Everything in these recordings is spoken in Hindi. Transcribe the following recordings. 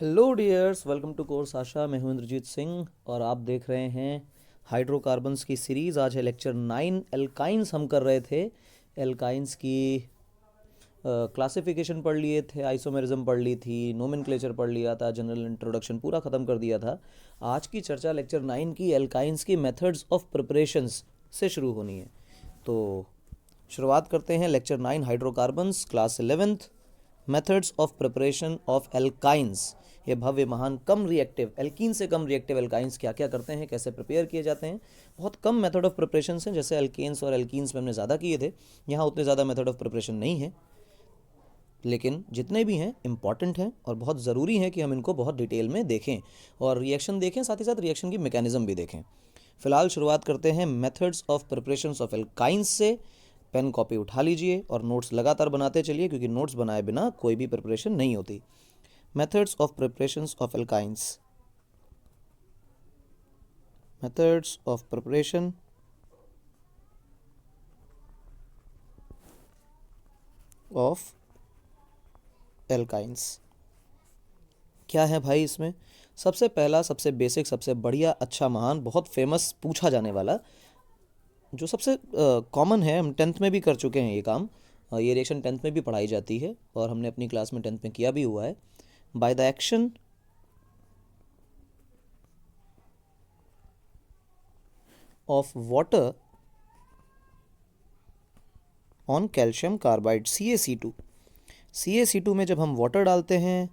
Hello dears, welcome to course Asha. मैं हूं इंद्रजीत सिंह और आप देख रहे हैं हाइड्रोकार्बन्स की सीरीज़। आज है लेक्चर 9। एल्काइंस हम कर रहे थे। एल्काइंस की क्लासिफिकेशन पढ़ लिए थे, आइसोमेरिज्म पढ़ ली थी, नोमेनक्लेचर पढ़ लिया था, जनरल इंट्रोडक्शन पूरा ख़त्म कर दिया था। आज की चर्चा लेक्चर 9 की एल्काइंस की मेथड्स ऑफ प्रिपरेशंस से शुरू होनी है। तो शुरुआत करते हैं। Lecture 9 hydrocarbons, class 11th, methods of preparation of alkynes. ये भव्य महान कम रिएक्टिव एल्कीन से कम रिएक्टिव एल्काइंस क्या क्या करते हैं, कैसे प्रिपेयर किए जाते हैं। बहुत कम मेथड ऑफ प्रिपरेशन हैं, जैसे एल्केन्स और एल्कीन्स में हमने ज़्यादा किए थे, यहाँ उतने ज़्यादा मेथड ऑफ प्रिपरेशन नहीं है, लेकिन जितने भी हैं इंपॉर्टेंट हैं और बहुत ज़रूरी है कि हम इनको बहुत डिटेल में देखें और रिएक्शन देखें, साथ ही साथ रिएक्शन की मैकेनिज्म भी देखें। फिलहाल शुरुआत करते हैं methods of preparations of alkynes से। पेन कॉपी उठा लीजिए और नोट्स लगातार बनाते चलिए, क्योंकि नोट्स बनाए बिना कोई भी प्रिपरेशन नहीं होती। Methods of preparations of alkynes. Methods of preparation of alkynes क्या है भाई इसमें? सबसे पहला, सबसे बेसिक, सबसे बढ़िया, अच्छा, महान, बहुत फेमस पूछा जाने वाला, जो सबसे कॉमन है, हम 10th में भी कर चुके हैं ये काम। ये रिएक्शन 10th में भी पढ़ाई जाती है और हमने अपनी क्लास में 10th में किया भी हुआ है। By the action of water on calcium carbide CaC2। CaC2 में जब हम वाटर डालते हैं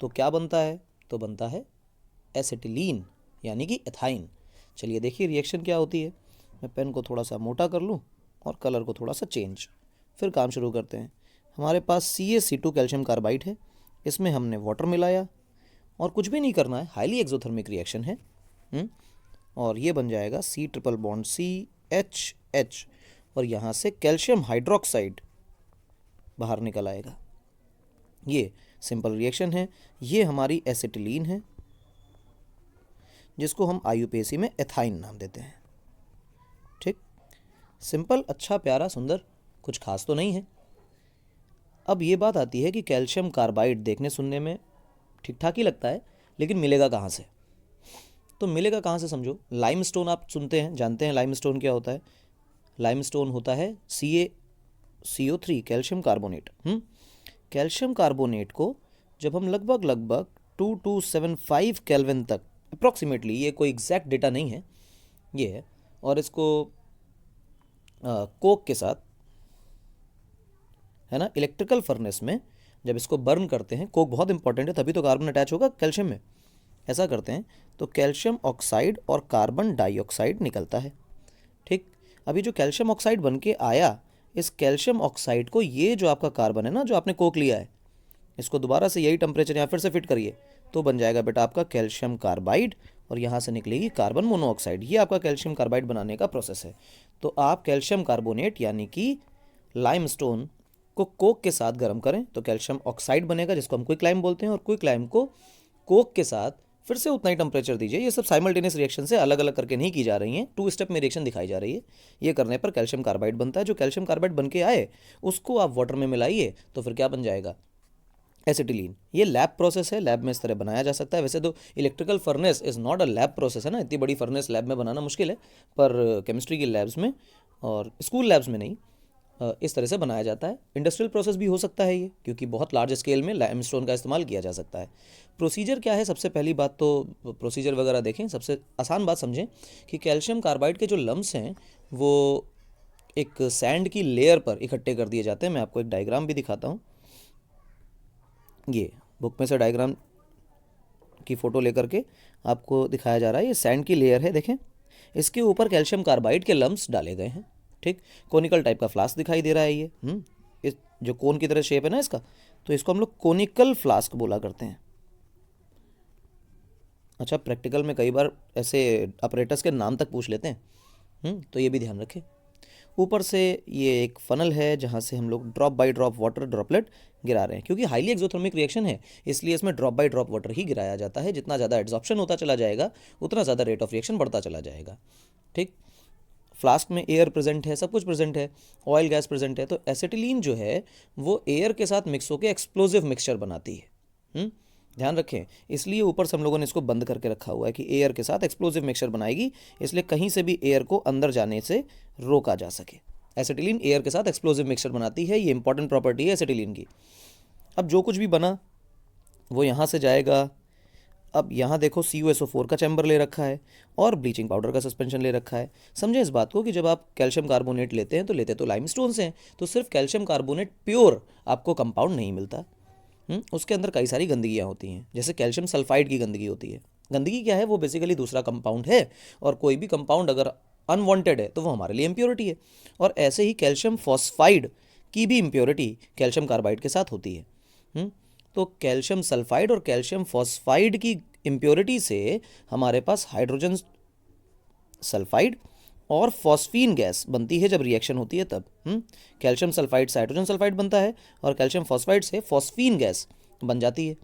तो क्या बनता है? तो बनता है एसिटिलीन, यानी कि एथाइन। चलिए देखिए रिएक्शन क्या होती है। मैं पेन को थोड़ा सा मोटा कर लूँ और कलर को थोड़ा सा चेंज, फिर काम शुरू करते हैं। हमारे पास CaC2 कैल्शियम कार्बाइड है, इसमें हमने वाटर मिलाया और कुछ भी नहीं करना है, हाईली एक्सोथर्मिक रिएक्शन है। और ये बन जाएगा C ट्रिपल बॉन्ड CHH और यहाँ से कैल्शियम हाइड्रोक्साइड बाहर निकल आएगा। ये सिंपल रिएक्शन है। ये हमारी एसिटिलीन है, जिसको हम IUPAC में एथाइन नाम देते हैं। ठीक, सिंपल, अच्छा, प्यारा, सुंदर, कुछ खास तो नहीं है। अब ये बात आती है कि कैल्शियम कार्बाइड देखने सुनने में ठीक ठाक ही लगता है, लेकिन मिलेगा कहाँ से? तो मिलेगा कहाँ से समझो। लाइमस्टोन आप सुनते हैं, जानते हैं लाइमस्टोन क्या होता है? लाइमस्टोन होता है CaCO3, calcium carbonate. Calcium carbonate को जब हम लगभग 2275 केल्विन तक अप्रॉक्सीमेटली, ये कोई एग्जैक्ट डेटा नहीं है, ये है, और इसको कोक के साथ, है ना, इलेक्ट्रिकल फर्नेस में जब इसको बर्न करते हैं, कोक बहुत इंपॉर्टेंट है, तभी तो कार्बन अटैच होगा कैल्शियम में, ऐसा करते हैं तो कैल्शियम ऑक्साइड और कार्बन डाइऑक्साइड निकलता है। ठीक, अभी जो कैल्शियम ऑक्साइड बन के आया, इस कैल्शियम ऑक्साइड को, ये जो आपका कार्बन है ना, जो आपने कोक लिया है, इसको दोबारा से यही टेम्परेचर यहाँ फिर से फिट करिए, तो बन जाएगा बेटा आपका कैल्शियम कार्बाइड और यहाँ से निकलेगी कार्बन मोनोऑक्साइड। ये आपका कैल्शियम कार्बाइड बनाने का प्रोसेस है। तो आप कैल्शियम कार्बोनेट यानी कि लाइमस्टोन को कोक के साथ गर्म करें तो कैल्शियम ऑक्साइड बनेगा, जिसको हम क्विक लाइम बोलते हैं, और क्विक लाइम को कोक के साथ फिर से उतना ही टेम्परेचर दीजिए। ये सब साइमल्टेनियस रिएक्शन से अलग अलग करके नहीं की जा रही हैं, 2 स्टेप में रिएक्शन दिखाई जा रही है। ये करने पर कैल्शियम कार्बाइड बनता है। जो कैल्शियम कार्बाइड बन के आए, उसको आप वाटर में मिलाइए तो फिर क्या बन जाएगा? एसिटिलीन। ये लैब प्रोसेस है, लैब में इस तरह बनाया जा सकता है। वैसे तो electrical furnace is not a lab process, है ना, इतनी बड़ी फर्नेस लैब में बनाना मुश्किल है, पर केमिस्ट्री की लैब्स में और स्कूल लैब्स में नहीं, इस तरह से बनाया जाता है। इंडस्ट्रियल प्रोसेस भी हो सकता है ये, क्योंकि बहुत लार्ज स्केल में लाइमस्टोन का इस्तेमाल किया जा सकता है। प्रोसीजर क्या है? सबसे पहली बात तो प्रोसीजर वगैरह देखें, सबसे आसान बात समझें कि कैल्शियम कार्बाइड के जो लम्स हैं वो एक सैंड की लेयर पर इकट्ठे कर दिए जाते हैं। मैं आपको एक डायग्राम भी दिखाता हूँ। ये बुक में से डायग्राम की फ़ोटो लेकर के आपको दिखाया जा रहा है। ये सैंड की लेयर है, देखें, इसके ऊपर कैल्शियम कार्बाइड के लम्स डाले गए हैं। ठीक, कोनिकल टाइप का फ्लास्क दिखाई दे रहा है ये। इस जो कोन की तरह शेप है ना इसका, तो इसको हम लोग कोनिकल फ्लास्क बोला करते हैं। अच्छा, प्रैक्टिकल में कई बार ऐसे अपरेटस के नाम तक पूछ लेते हैं, तो ये भी ध्यान रखें। ऊपर से ये एक फनल है, जहाँ से हम लोग drop by drop water droplet गिरा रहे हैं। क्योंकि हाईली एक्सोथर्मिक रिएक्शन है, इसलिए इसमें ड्रॉप बाय ड्रॉप वाटर ही गिराया जाता है। जितना ज़्यादा एड्सॉर्प्शन होता चला जाएगा, उतना ज़्यादा रेट ऑफ रिएक्शन बढ़ता चला जाएगा। ठीक, फ्लास्क में एयर प्रेजेंट है, सब कुछ प्रेजेंट है, ऑयल गैस प्रेजेंट है, तो एसिटिलीन जो है वो एयर के साथ मिक्स होकर एक्सप्लोजिव मिक्सचर बनाती है। ध्यान रखें, इसलिए ऊपर से हम लोगों ने इसको बंद करके रखा हुआ है कि एयर के साथ एक्सप्लोजिव मिक्सचर बनाएगी, इसलिए कहीं से भी एयर को अंदर जाने से रोका जा सके। एसिटिलीन एयर के साथ एक्सप्लोजिव मिक्सचर बनाती है, ये इंपॉर्टेंट प्रॉपर्टी है एसिटिलीन की। अब जो कुछ भी बना वो यहाँ से जाएगा। अब यहाँ देखो CuSO4 का चैम्बर ले रखा है और ब्लीचिंग पाउडर का सस्पेंशन ले रखा है। समझे इस बात को कि जब आप कैल्शियम कार्बोनेट लेते हैं तो लेते तो लाइमस्टोन से हैं, तो सिर्फ कैल्शियम कार्बोनेट प्योर आपको कंपाउंड नहीं मिलता। उसके अंदर कई सारी गंदगियाँ होती हैं, जैसे कैल्शियम सल्फाइड की गंदगी होती है। गंदगी क्या है? वो बेसिकली दूसरा कंपाउंड है, और कोई भी कंपाउंड अगर अनवांटेड है तो वो हमारे लिए इम्प्योरिटी है। और ऐसे ही कैल्शियम फॉस्फाइड की भी इम्प्योरिटी कैल्शियम कार्बाइड के साथ होती है। तो कैल्शियम सल्फाइड और कैल्शियम फॉस्फाइड की इम्प्योरिटी से हमारे पास हाइड्रोजन सल्फाइड और फॉस्फीन गैस बनती है जब रिएक्शन होती है तब। कैल्शियम सल्फाइड से हाइड्रोजन सल्फाइड बनता है और कैल्शियम फॉस्फाइड से फॉस्फीन गैस बन जाती है।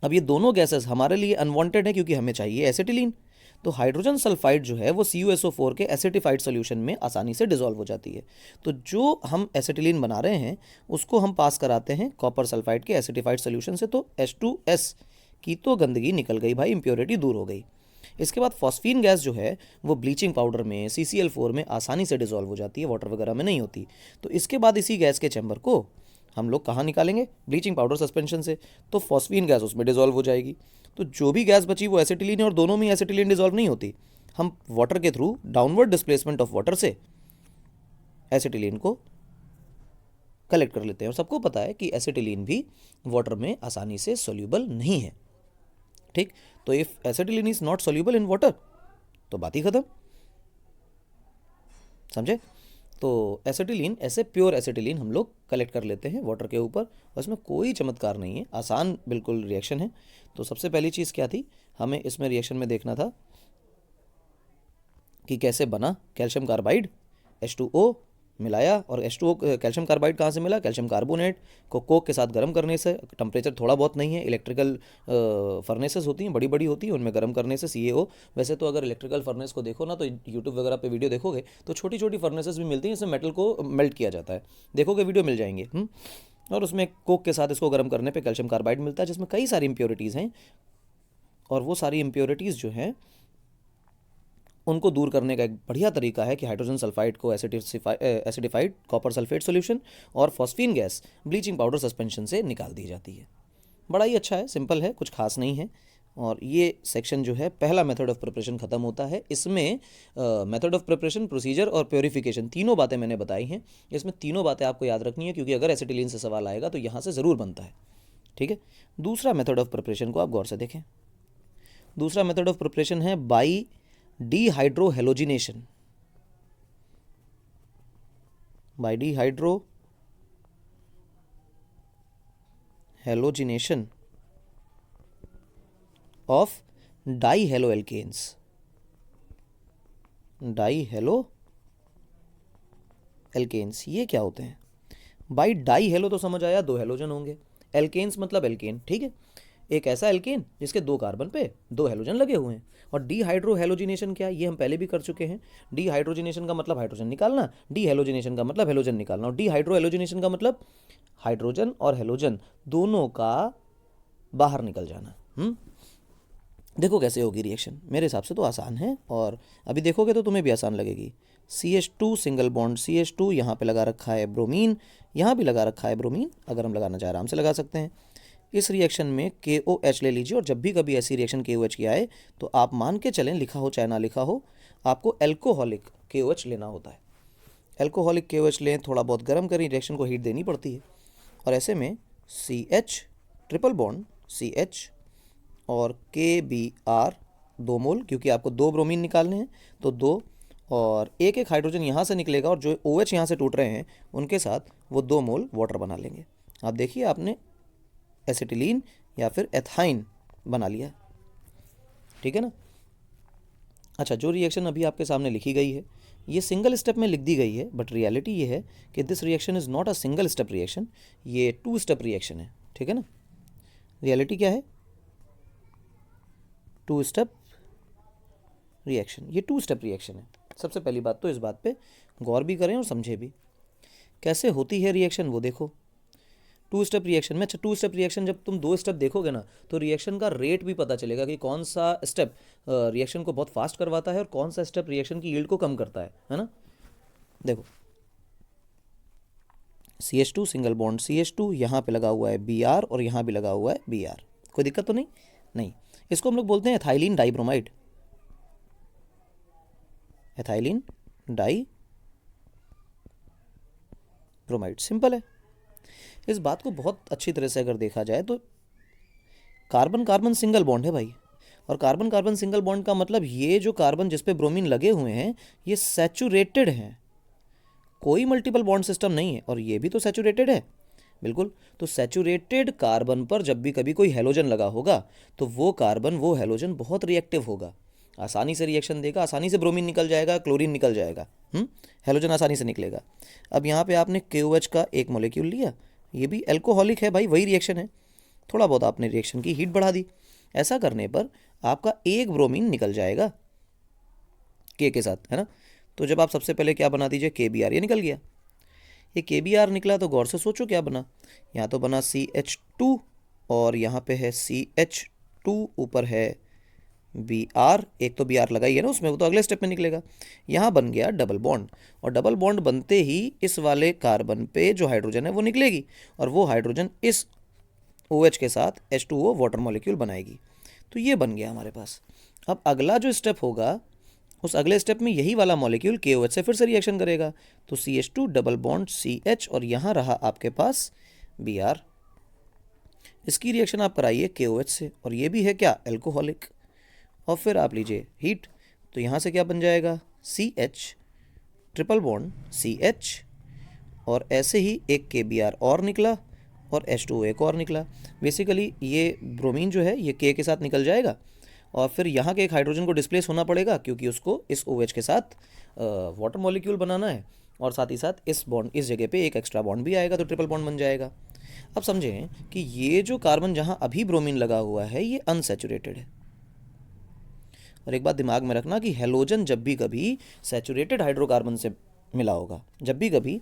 अब ये दोनों गैसेस हमारे लिए अनवांटेड है क्योंकि हमें चाहिए एसिटिलीन। तो हाइड्रोजन सल्फाइड जो है वो CuSO4 के एसिडिफाइड सॉल्यूशन में आसानी से डिसॉल्व हो जाती है। तो जो हम एसिटिलीन बना रहे हैं उसको हम पास कराते हैं कॉपर सल्फाइड के एसिडिफाइड सॉल्यूशन से, तो H2S की तो गंदगी निकल गई भाई, इम्प्योरिटी दूर हो गई। इसके बाद फॉस्फीन गैस जो है वो ब्लीचिंग पाउडर में CCl4 में आसानी से डिसॉल्व हो जाती है, वाटर वगैरह में नहीं होती। तो इसके बाद इसी गैस के चैम्बर को हम लोग कहाँ निकालेंगे? ब्लीचिंग पाउडर सस्पेंशन से, तो फॉस्फीन गैस उसमें डिसॉल्व हो जाएगी। तो जो भी गैस बची वो एसिटिलीन है, और दोनों में एसिटिलीन डिसॉल्व नहीं होती। हम वाटर के through downward displacement of water से एसिटिलीन को कलेक्ट कर लेते हैं। और सबको पता है कि एसिटिलीन भी वाटर में आसानी से सोल्यूबल नहीं है। ठीक, तो if acetylene is not soluble in water तो बात ही खत्म। समझे? तो एसिटिलीन, ऐसे प्योर एसिटिलीन हम लोग कलेक्ट कर लेते हैं वाटर के ऊपर, और इसमें कोई चमत्कार नहीं है, आसान बिल्कुल रिएक्शन है। तो सबसे पहली चीज़ क्या थी, हमें इसमें रिएक्शन में देखना था कि कैसे बना कैल्शियम कार्बाइड, H2O मिलाया, और H2O कैल्शियम कार्बाइड कहाँ से मिला? कैल्शियम कार्बोनेट को कोक के साथ गर्म करने से। टेम्परेचर थोड़ा बहुत नहीं है, इलेक्ट्रिकल फर्नेसेस होती हैं, बड़ी बड़ी होती हैं, उनमें गर्म करने से CaO। वैसे तो अगर इलेक्ट्रिकल फर्नेस को देखो ना, तो यूट्यूब वगैरह पे वीडियो देखोगे तो छोटी छोटी फर्नेसेस भी मिलती हैं, इसमें मेटल को मेल्ट किया जाता है, देखोगे वीडियो मिल जाएंगे। और उसमें कोक के साथ इसको गर्म करने पर कैल्शियम कार्बाइड मिलता है, जिसमें कई सारी इंप्योरिटीज़ हैं, और वो सारी इंप्योरिटीज़ जो हैं उनको दूर करने का एक बढ़िया तरीका है कि हाइड्रोजन सल्फाइड को एसिडिफाइड कॉपर सल्फेट सॉल्यूशन और phosphine gas bleaching powder suspension से निकाल दी जाती है। बड़ा ही अच्छा है, सिंपल है, कुछ खास नहीं है। और ये सेक्शन जो है पहला मेथड ऑफ प्रिपरेशन ख़त्म होता है। इसमें मेथड ऑफ प्रिपरेशन, प्रोसीजर और प्योरीफिकेशन, तीनों बातें मैंने बताई हैं। इसमें तीनों बातें आपको याद रखनी है, क्योंकि अगर एसिटिलीन से सवाल आएगा तो यहाँ से ज़रूर बनता है। ठीक है, दूसरा मेथड ऑफ प्रिपरेशन को आप गौर से देखें। दूसरा मेथड ऑफ प्रिपरेशन है by dehydrohalogenation. By dehydrohalogenation of dihaloalkanes. Dihaloalkanes ये क्या होते हैं? बाई डाईहेलो तो समझ आया, दो हेलोजन होंगे। एल्केन्स मतलब एल्केन, ठीक है, एक ऐसा एल्केन जिसके दो कार्बन पे दो हेलोजन लगे हुए हैं। और डीहाइड्रोहेलोजिनेशन क्या है? ये हम पहले भी कर चुके हैं। डीहाइड्रोजिनेशन का मतलब हाइड्रोजन निकालना, डीहेलोजिनेशन का मतलब हेलोजन निकालना, और डीहाइड्रोहेलोजिनेशन का मतलब हाइड्रोजन और हेलोजन दोनों का बाहर निकल जाना। देखो कैसे होगी रिएक्शन, मेरे हिसाब से तो आसान है, और अभी देखोगे तो तुम्हें भी आसान लगेगी। CH2 सिंगल बॉन्ड CH2, यहाँ पे लगा रखा है ब्रोमीन, यहाँ भी लगा रखा है ब्रोमीन, अगर हम लगाना चाहे आराम से लगा सकते हैं। इस रिएक्शन में KOH ले लीजिए, और जब भी कभी ऐसी रिएक्शन KOH की आए तो आप मान के चलें, लिखा हो चाहे ना लिखा हो, आपको एल्कोहलिक KOH लेना होता है। एल्कोहलिक KOH लें, थोड़ा बहुत गर्म करें, रिएक्शन को हीट देनी पड़ती है, और ऐसे में CH ट्रिपल बॉन्ड CH और KBr 2 मोल, क्योंकि आपको 2 ब्रोमीन निकालने हैं तो 2, और एक एक हाइड्रोजन यहाँ से निकलेगा, और जो OH यहाँ से टूट रहे हैं उनके साथ वो 2 मोल वाटर बना लेंगे। आप देखिए आपने एसिटिलीन या फिर एथाइन बना लिया, ठीक है ना। अच्छा, जो रिएक्शन अभी आपके सामने लिखी गई है ये सिंगल स्टेप में लिख दी गई है, बट रियलिटी ये है कि this reaction is not a single step reaction, ये 2 स्टेप रिएक्शन है, ठीक है ना। रियलिटी क्या है? 2 स्टेप रिएक्शन, ये 2 स्टेप रिएक्शन है। सबसे पहली बात तो इस बात पे गौर भी करें और समझे भी। कैसे होती है रिएक्शन वो देखो। टू स्टेप रिएक्शन में। अच्छा, टू स्टेप रिएक्शन जब तुम दो स्टेप देखोगे ना तो रिएक्शन का रेट भी पता चलेगा कि कौन सा स्टेप रिएक्शन को बहुत फास्ट करवाता है और कौन सा स्टेप रिएक्शन की यील्ड को कम करता है ना। देखो CH2 सिंगल बॉन्ड CH2, यहाँ पे लगा हुआ है Br और यहाँ भी लगा हुआ है Br, कोई दिक्कत तो नहीं। नहीं, इसको हम लोग बोलते हैं ethylene dibromide, ethylene dibromide, simple है। इस बात को बहुत अच्छी तरह से अगर देखा जाए तो कार्बन कार्बन सिंगल बॉन्ड है भाई, और कार्बन कार्बन सिंगल बॉन्ड का मतलब ये जो कार्बन जिस पे ब्रोमीन लगे हुए हैं ये सैचुरेटेड हैं, कोई मल्टीपल बॉन्ड सिस्टम नहीं है, और ये भी तो सैचुरेटेड है बिल्कुल। तो सैचुरेटेड कार्बन पर जब भी कभी कोई हेलोजन लगा होगा तो वो कार्बन, वो हेलोजन बहुत रिएक्टिव होगा, आसानी से रिएक्शन देगा, आसानी से ब्रोमीन निकल जाएगा, क्लोरीन निकल जाएगा, हेलोजन आसानी से निकलेगा। अब यहाँ पे आपने KOH का एक मॉलिक्यूल लिया, ये भी एल्कोहलिक है भाई, वही रिएक्शन है, थोड़ा बहुत आपने रिएक्शन की हीट बढ़ा दी, ऐसा करने पर आपका एक ब्रोमीन निकल जाएगा के साथ, है ना। तो जब आप सबसे पहले क्या बना दीजिए, KBr, ये निकल गया। ये KBr निकला तो गौर से सोचो क्या बना, यहाँ तो बना CH2 और यहाँ पे है CH2, ऊपर है Br, एक तो Br लगा ही है ना उसमें, वो तो अगले स्टेप में निकलेगा। यहाँ बन गया डबल बॉन्ड, और डबल बॉन्ड बनते ही इस वाले कार्बन पे जो हाइड्रोजन है वो निकलेगी, और वो हाइड्रोजन इस OH के साथ H2O वाटर मॉलिक्यूल बनाएगी। तो ये बन गया हमारे पास। अब अगला जो स्टेप होगा, उस अगले स्टेप में यही वाला मॉलिक्यूल KOH से फिर से रिएक्शन करेगा, तो CH2 डबल बॉन्ड CH, और यहाँ रहा आपके पास Br। इसकी रिएक्शन आप कराइए KOH से, और ये भी है क्या, एल्कोहलिक, और फिर आप लीजिए हीट, तो यहाँ से क्या बन जाएगा, CH ट्रिपल बॉन्ड CH, और ऐसे ही एक KBr और निकला, और H2O एक और निकला। बेसिकली ये ब्रोमीन जो है ये K के साथ निकल जाएगा, और फिर यहाँ के एक हाइड्रोजन को डिस्प्लेस होना पड़ेगा क्योंकि उसको इस OH के साथ वाटर मॉलिक्यूल बनाना है, और साथ ही साथ इस बॉन्ड, इस जगह पे एक एक्स्ट्रा बॉन्ड भी आएगा, तो ट्रिपल बॉन्ड बन जाएगा। अब समझें कि ये जो कार्बन जहाँ अभी ब्रोमीन लगा हुआ है ये अनसैचुरेटेड है, और एक बात दिमाग में रखना कि हेलोजन जब भी कभी सैचुरेटेड हाइड्रोकार्बन से मिला होगा, जब भी कभी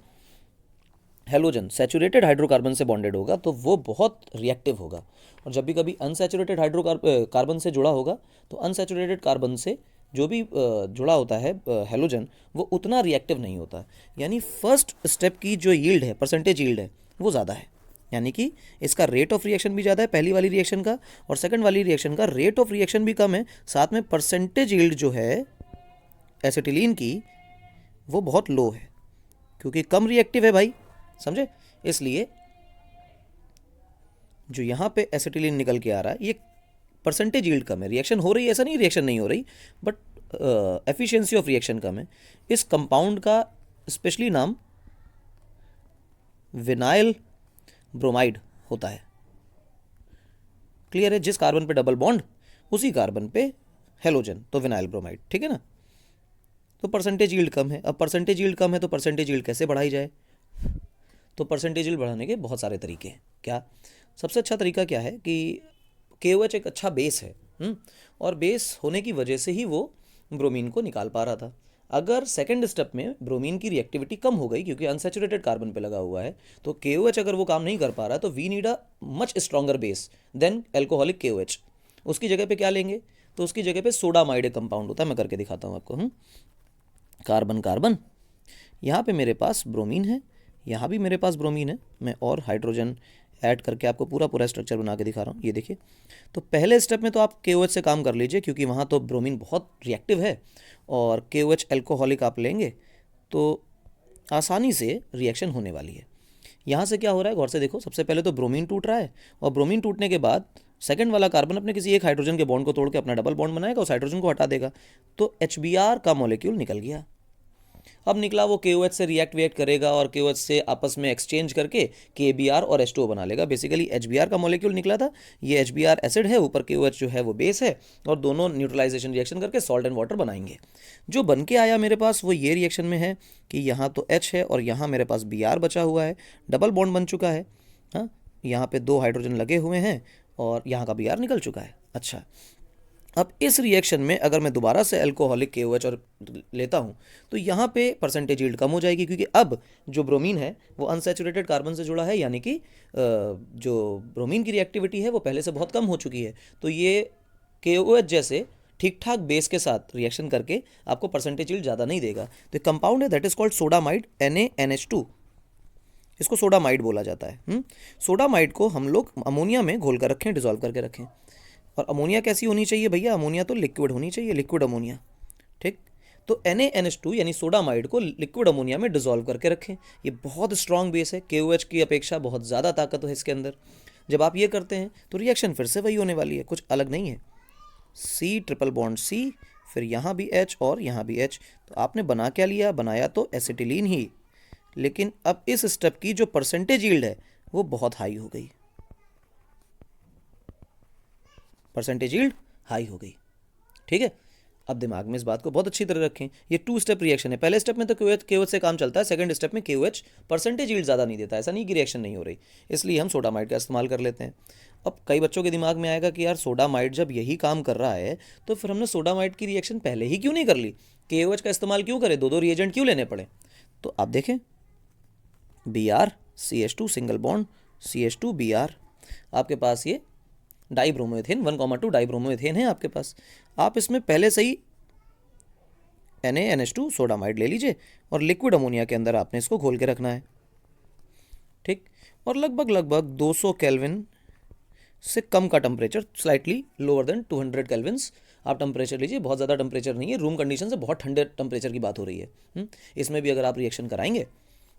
हेलोजन सैचुरेटेड हाइड्रोकार्बन से बॉन्डेड होगा तो वो बहुत रिएक्टिव होगा, और जब भी कभी अनसैचुरेटेड हाइड्रोकार्बन से जुड़ा होगा तो अनसैचुरेटेड कार्बन से जो भी जुड़ा होता है हेलोजन, वो उतना रिएक्टिव नहीं होता। यानी फर्स्ट स्टेप की जो यील्ड है, परसेंटेज यील्ड है, वो ज़्यादा है, यानी कि इसका रेट ऑफ रिएक्शन भी ज़्यादा है पहली वाली रिएक्शन का, और सेकंड वाली रिएक्शन का रेट ऑफ रिएक्शन भी कम है, साथ में परसेंटेज यील्ड जो है एसिटिलीन की वो बहुत लो है, क्योंकि कम रिएक्टिव है भाई, समझे। इसलिए जो यहाँ पे एसिटिलीन निकल के आ रहा है ये परसेंटेज यील्ड कम है, रिएक्शन हो रही है ऐसा नहीं, रिएक्शन नहीं हो रही, बट एफिशिएंसी ऑफ रिएक्शन कम है। इस कंपाउंड का स्पेशली नाम विनाइल ब्रोमाइड होता है, क्लियर है, जिस कार्बन पे डबल बॉन्ड उसी कार्बन पे हेलोजन, तो विनाइल ब्रोमाइड, ठीक है ना। तो परसेंटेज यील्ड कम है। अब परसेंटेज यील्ड कम है तो परसेंटेज यील्ड कैसे बढ़ाई जाए, तो परसेंटेज यील्ड बढ़ाने के बहुत सारे तरीके हैं। क्या, सबसे अच्छा तरीका क्या है कि KOH एक अच्छा बेस है, और बेस होने की वजह से ही वो ब्रोमीन को निकाल पा रहा था। अगर सेकंड स्टेप में ब्रोमीन की रिएक्टिविटी कम हो गई क्योंकि अनसैचुरेटेड कार्बन पे लगा हुआ है, तो KOH अगर वो काम नहीं कर पा रहा तो we need a much stronger base than alcoholic KOH। उसकी जगह पे क्या लेंगे, तो उसकी जगह पे सोडामाइड एक कंपाउंड होता है, मैं करके दिखाता हूँ आपको। कार्बन कार्बन, यहाँ पे मेरे पास ब्रोमीन है, यहाँ भी मेरे पास ब्रोमीन है, मैं और हाइड्रोजन ऐड करके आपको पूरा पूरा स्ट्रक्चर बना के दिखा रहा हूँ। ये देखिए, तो पहले स्टेप में तो आप KOH से काम कर लीजिए क्योंकि वहाँ तो ब्रोमीन बहुत रिएक्टिव है, और KOH एल्कोहलिक आप लेंगे तो आसानी से रिएक्शन होने वाली है। यहाँ से क्या हो रहा है, गौर से देखो, सबसे पहले तो ब्रोमीन टूट रहा है, और ब्रोमीन टूटने के बाद सेकंड वाला कार्बन अपने किसी एक हाइड्रोजन के बॉन्ड को तोड़ के अपना डबल बॉन्ड बनाएगा, उस हाइड्रोजन को हटा देगा, तो HBr का मॉलिक्यूल निकल गया। अब निकला वो KOH से रिएक्ट करेगा और KOH से आपस में एक्सचेंज करके KBr और H2O बना लेगा। बेसिकली HBr का मॉलिक्यूल निकला था, ये HBr एसिड है, ऊपर KOH जो है वो बेस है, और दोनों न्यूट्रलाइजेशन रिएक्शन करके सॉल्ट एंड वाटर बनाएंगे। जो बन के आया मेरे पास वो ये रिएक्शन में है कि यहाँ तो H है और यहाँ मेरे पास Br बचा हुआ है, डबल बॉन्ड बन चुका है, हाँ, यहाँ पे 2 हाइड्रोजन लगे हुए हैं और यहाँ का Br निकल चुका है। अच्छा, अब इस रिएक्शन में अगर मैं दोबारा से अल्कोहलिक KOH और लेता हूँ तो यहाँ पे परसेंटेज यील्ड कम हो जाएगी, क्योंकि अब जो ब्रोमीन है वो अनसैचुरेटेड कार्बन से जुड़ा है, यानी कि जो ब्रोमीन की रिएक्टिविटी है वो पहले से बहुत कम हो चुकी है। तो ये KOH जैसे ठीक ठाक बेस के साथ रिएक्शन करके आपको परसेंटेज यील्ड ज़्यादा नहीं देगा। तो कंपाउंड है that is called sodamide, NaNH2। इसको सोडामाइड बोला जाता है। सोडामाइड को हम लोग अमोनिया में घोल कर रखें, डिजोल्व करके रखें। और अमोनिया कैसी होनी चाहिए भैया? अमोनिया तो लिक्विड होनी चाहिए, लिक्विड अमोनिया। ठीक, तो NaNH2 यानी सोडामाइड को लिक्विड अमोनिया में डिजोल्व करके रखें। ये बहुत स्ट्रांग बेस है, KOH की अपेक्षा बहुत ज़्यादा ताकत है इसके अंदर। जब आप ये करते हैं तो रिएक्शन फिर से वही होने वाली है, कुछ अलग नहीं है। C ट्रिपल बॉन्ड C, फिर यहाँ भी H और यहाँ भी H। तो आपने बना क्या लिया? बनाया तो एसिटिलीन ही, लेकिन अब इस स्टेप की जो परसेंटेज यील्ड है वो बहुत हाई हो गई, परसेंटेज यील्ड हाई हो गई। ठीक है, अब दिमाग में इस बात को बहुत अच्छी तरह रखें, ये 2 स्टेप रिएक्शन है। पहले स्टेप में तो KOH से काम चलता है, सेकंड स्टेप में KOH परसेंटेज यील्ड ज़्यादा नहीं देता, ऐसा नहीं कि रिएक्शन नहीं हो रही, इसलिए हम सोडामाइड का इस्तेमाल कर लेते हैं। अब कई बच्चों के दिमाग में आएगा कि यार सोडामाइड जब यही काम कर रहा है तो फिर हमने सोडामाइड की रिएक्शन पहले ही क्यों नहीं कर ली, KOH का इस्तेमाल क्यों करें, दो रिएजेंट क्यों लेने पड़े? तो आप देखें, Br CH2 single bond CH2 Br, आपके पास ये डाइब्रोमोएथेन 1,2 डाइब्रोमोएथेन है आपके पास। आप इसमें पहले से ही NaNH2 सोडामाइड ले लीजिए और लिक्विड अमोनिया के अंदर आपने इसको घोल के रखना है। ठीक, और लगभग 200 केल्विन से कम का temperature, slightly lower than 200 Kelvin's आप टेम्परेचर लीजिए। बहुत ज़्यादा टेम्परेचर नहीं है, रूम कंडीशन से बहुत ठंडे टेम्परेचर की बात हो रही है। इसमें भी अगर आप रिएक्शन कराएंगे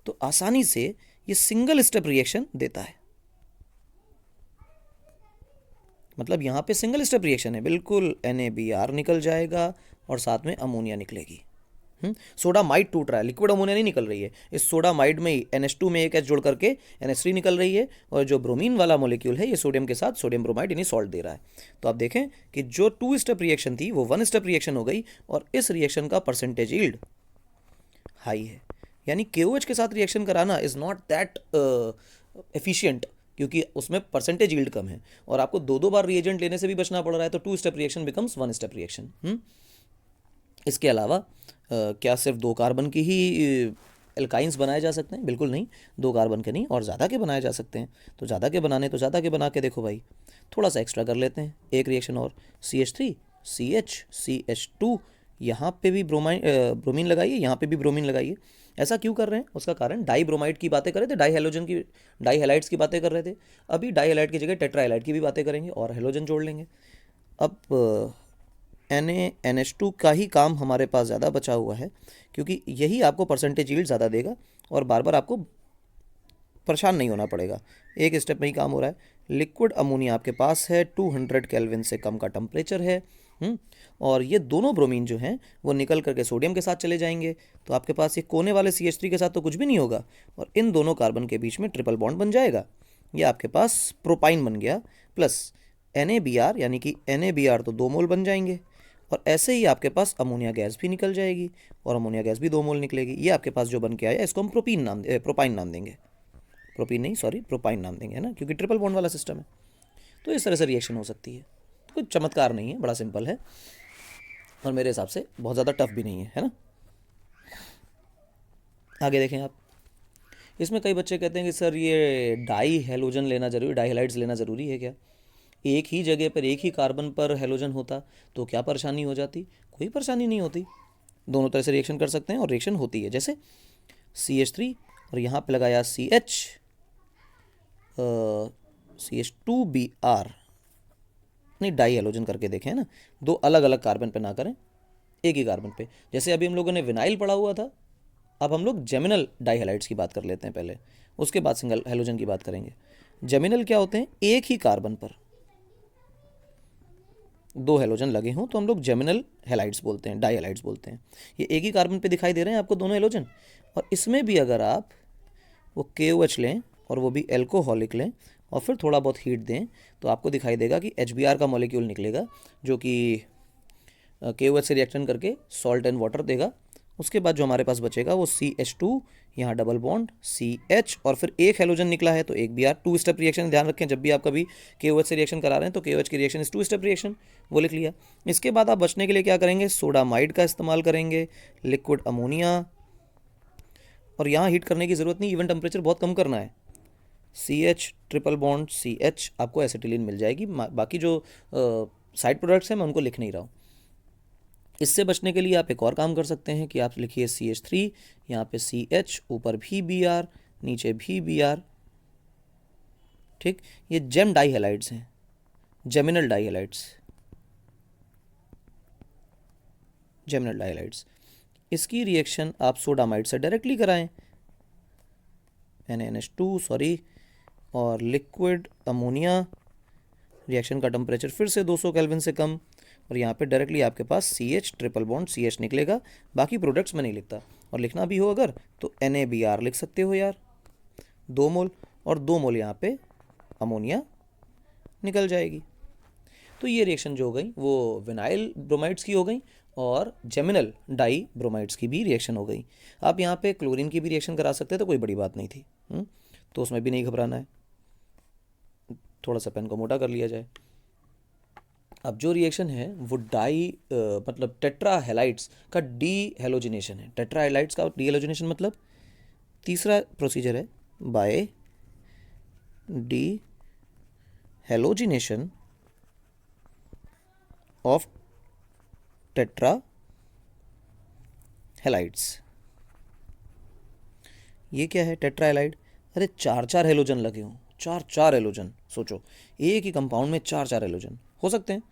तो आसानी से ये सिंगल स्टेप रिएक्शन देता है। मतलब यहाँ पे सिंगल स्टेप रिएक्शन है, बिल्कुल NaBr निकल जाएगा और साथ में अमोनिया निकलेगी। सोडामाइड टूट रहा है, लिक्विड अमोनिया नहीं निकल रही है, इस सोडामाइड में ही NH2 में एक H जोड़ करके NH3 निकल रही है, और जो ब्रोमीन वाला मॉलिक्यूल है ये सोडियम के साथ सोडियम ब्रोमाइड यानी सॉल्ट दे रहा है। तो आप देखें कि जो 2 स्टेप रिएक्शन थी वो 1 स्टेप रिएक्शन हो गई, और इस रिएक्शन का परसेंटेज यील्ड हाई है। यानी KOH के साथ रिएक्शन कराना इज़ नॉट दैट एफिशिएंट, क्योंकि उसमें परसेंटेज यील्ड कम है और आपको दो बार रिएजेंट लेने से भी बचना पड़ रहा है। तो 2 step reaction becomes 1 step reaction. इसके अलावा क्या सिर्फ 2 कार्बन की ही एल्काइंस बनाए जा सकते हैं? बिल्कुल नहीं, 2 कार्बन के नहीं और ज़्यादा के बनाए जा सकते हैं। तो ज़्यादा के बनाने तो ज़्यादा के बना के देखो भाई, थोड़ा सा एक्स्ट्रा कर लेते हैं, एक रिएक्शन और CH3 CH CH2, यहाँ पे भी ब्रोमीन लगाइए, यहाँ पे भी ब्रोमीन लगाइए। ऐसा क्यों कर रहे हैं? उसका कारण डाइब्रोमाइड की बातें कर रहे थे, डाई हैलाइड्स की बातें कर रहे थे। अभी डाई हैलाइड की जगह टेट्रा हैलाइड की भी बातें करेंगे और हेलोजन जोड़ लेंगे। अब NaNH2 का ही काम हमारे पास ज़्यादा बचा हुआ है, क्योंकि यही आपको परसेंटेज यील्ड ज़्यादा देगा और बार बार आपको परेशान नहीं होना पड़ेगा, एक स्टेप में ही काम हो रहा है। लिक्विड अमोनिया आपके पास है, 200 केल्विन से कम का टेम्परेचर है। और ये दोनों ब्रोमीन जो हैं वो निकल करके सोडियम के साथ चले जाएंगे, तो आपके पास ये कोने वाले CH3 के साथ तो कुछ भी नहीं होगा, और इन दोनों कार्बन के बीच में ट्रिपल बॉन्ड बन जाएगा। ये आपके पास प्रोपाइन बन गया, प्लस NaBr, यानी कि NaBr तो 2 मोल बन जाएंगे, और ऐसे ही आपके पास अमोनिया गैस भी निकल जाएगी और अमोनिया गैस भी 2 मोल निकलेगी। ये आपके पास जो बन के आया इसको हम प्रोपाइन नाम देंगे, प्रोपीन नहीं सॉरी प्रोपाइन नाम देंगे, है ना, क्योंकि ट्रिपल बॉन्ड वाला सिस्टम है। तो इस तरह से रिएक्शन हो सकती है, कोई चमत्कार नहीं है, बड़ा सिंपल है और मेरे हिसाब से बहुत ज़्यादा टफ भी नहीं है ना। आगे देखें आप, इसमें कई बच्चे कहते हैं कि सर ये डाई हेलोजन लेना जरूरी, डाई हैलाइड्स लेना ज़रूरी है क्या? एक ही जगह पर एक ही कार्बन पर हेलोजन होता तो क्या परेशानी हो जाती? कोई परेशानी नहीं होती, दोनों तरह से रिएक्शन कर सकते हैं और रिएक्शन होती है। जैसे CH3 और यहाँ पे लगाया CH2Br, नहीं डाई हेलोजन करके देखें ना, 2 अलग अलग कार्बन पे ना करें, एक ही कार्बन पे। जैसे अभी हम लोगों ने विनाइल पढ़ा हुआ था, अब हम लोग जेमिनल डाई हैलाइड्स की बात कर लेते हैं पहले, उसके बाद सिंगल हेलोजन की बात करेंगे। जेमिनल क्या होते हैं? एक ही कार्बन पर 2 हेलोजन लगे हों तो हम लोग जेमिनल हैलाइड्स बोलते हैं, डाई हैलाइड्स बोलते हैं। ये एक ही कार्बन पे दिखाई दे रहे हैं आपको दोनों हेलोजन, और इसमें भी अगर आप वो KOH लें और वो भी एल्कोहलिक लें और फिर थोड़ा बहुत हीट दें तो आपको दिखाई देगा कि HBr का मॉलिक्यूल निकलेगा, जो कि KOH से रिएक्शन करके सॉल्ट एंड वाटर देगा उसके बाद जो हमारे पास बचेगा वो CH2, यहाँ डबल बॉन्ड CH, और फिर एक हेलोजन निकला है तो एक Br। 2 स्टेप रिएक्शन, ध्यान रखें जब भी आप कभी KOH से रिएक्शन करा रहे हैं तो KOH की रिएक्शन इस 2 स्टेप रिएक्शन, वो लिख लिया। इसके बाद आप बचने के लिए क्या करेंगे, सोडामाइड का इस्तेमाल करेंगे, लिक्विड अमोनिया, और यहाँ हीट करने की ज़रूरत नहीं, इवन टेम्परेचर बहुत कम करना है। CH ट्रिपल बॉन्ड CH, आपको एसिटिलीन मिल जाएगी। बाकी जो साइड प्रोडक्ट्स हैं मैं उनको लिख नहीं रहा हूँ। इससे बचने के लिए आप एक और काम कर सकते हैं कि आप लिखिए CH3, यहाँ पे CH, ऊपर भी Br, नीचे भी Br। ठीक, ये जेम डाई हैलाइड्स हैं, geminal dihalides, geminal dihalides. इसकी रिएक्शन आप सोडामाइड से डायरेक्टली कराएं, NaNH2 सॉरी, और लिक्विड अमोनिया, रिएक्शन का टेम्परेचर फिर से 200 केल्विन से कम, और यहाँ पे डायरेक्टली आपके पास CH ट्रिपल बॉन्ड CH निकलेगा। बाकी प्रोडक्ट्स में नहीं लिखता, और लिखना भी हो अगर तो NaBr लिख सकते हो यार, 2 मोल, और 2 मोल यहाँ पे अमोनिया निकल जाएगी। तो ये रिएक्शन जो हो गई वो विनाइल ब्रोमाइड्स की हो गई, और जेमिनल डाई ब्रोमाइड्स की भी रिएक्शन हो गई। आप यहाँ पे क्लोरीन की भी रिएक्शन करा सकते हैं तो कोई बड़ी बात नहीं थी, तो उसमें भी नहीं घबराना है। थोड़ा सा पेन को मोटा कर लिया जाए। अब जो रिएक्शन है वो मतलब टेट्रा हैलाइड्स का डी हेलोजिनेशन है। टेट्रा हैलाइड्स का डी हेलोजिनेशन मतलब तीसरा प्रोसीजर है by dehalogenation of tetrahalides. ये क्या है टेट्रा हैलाइड? अरे 4 हेलोजन लगे हों, 4 हेलोजन, सोचो एक ही कंपाउंड में 4 हेलोजन हो सकते हैं।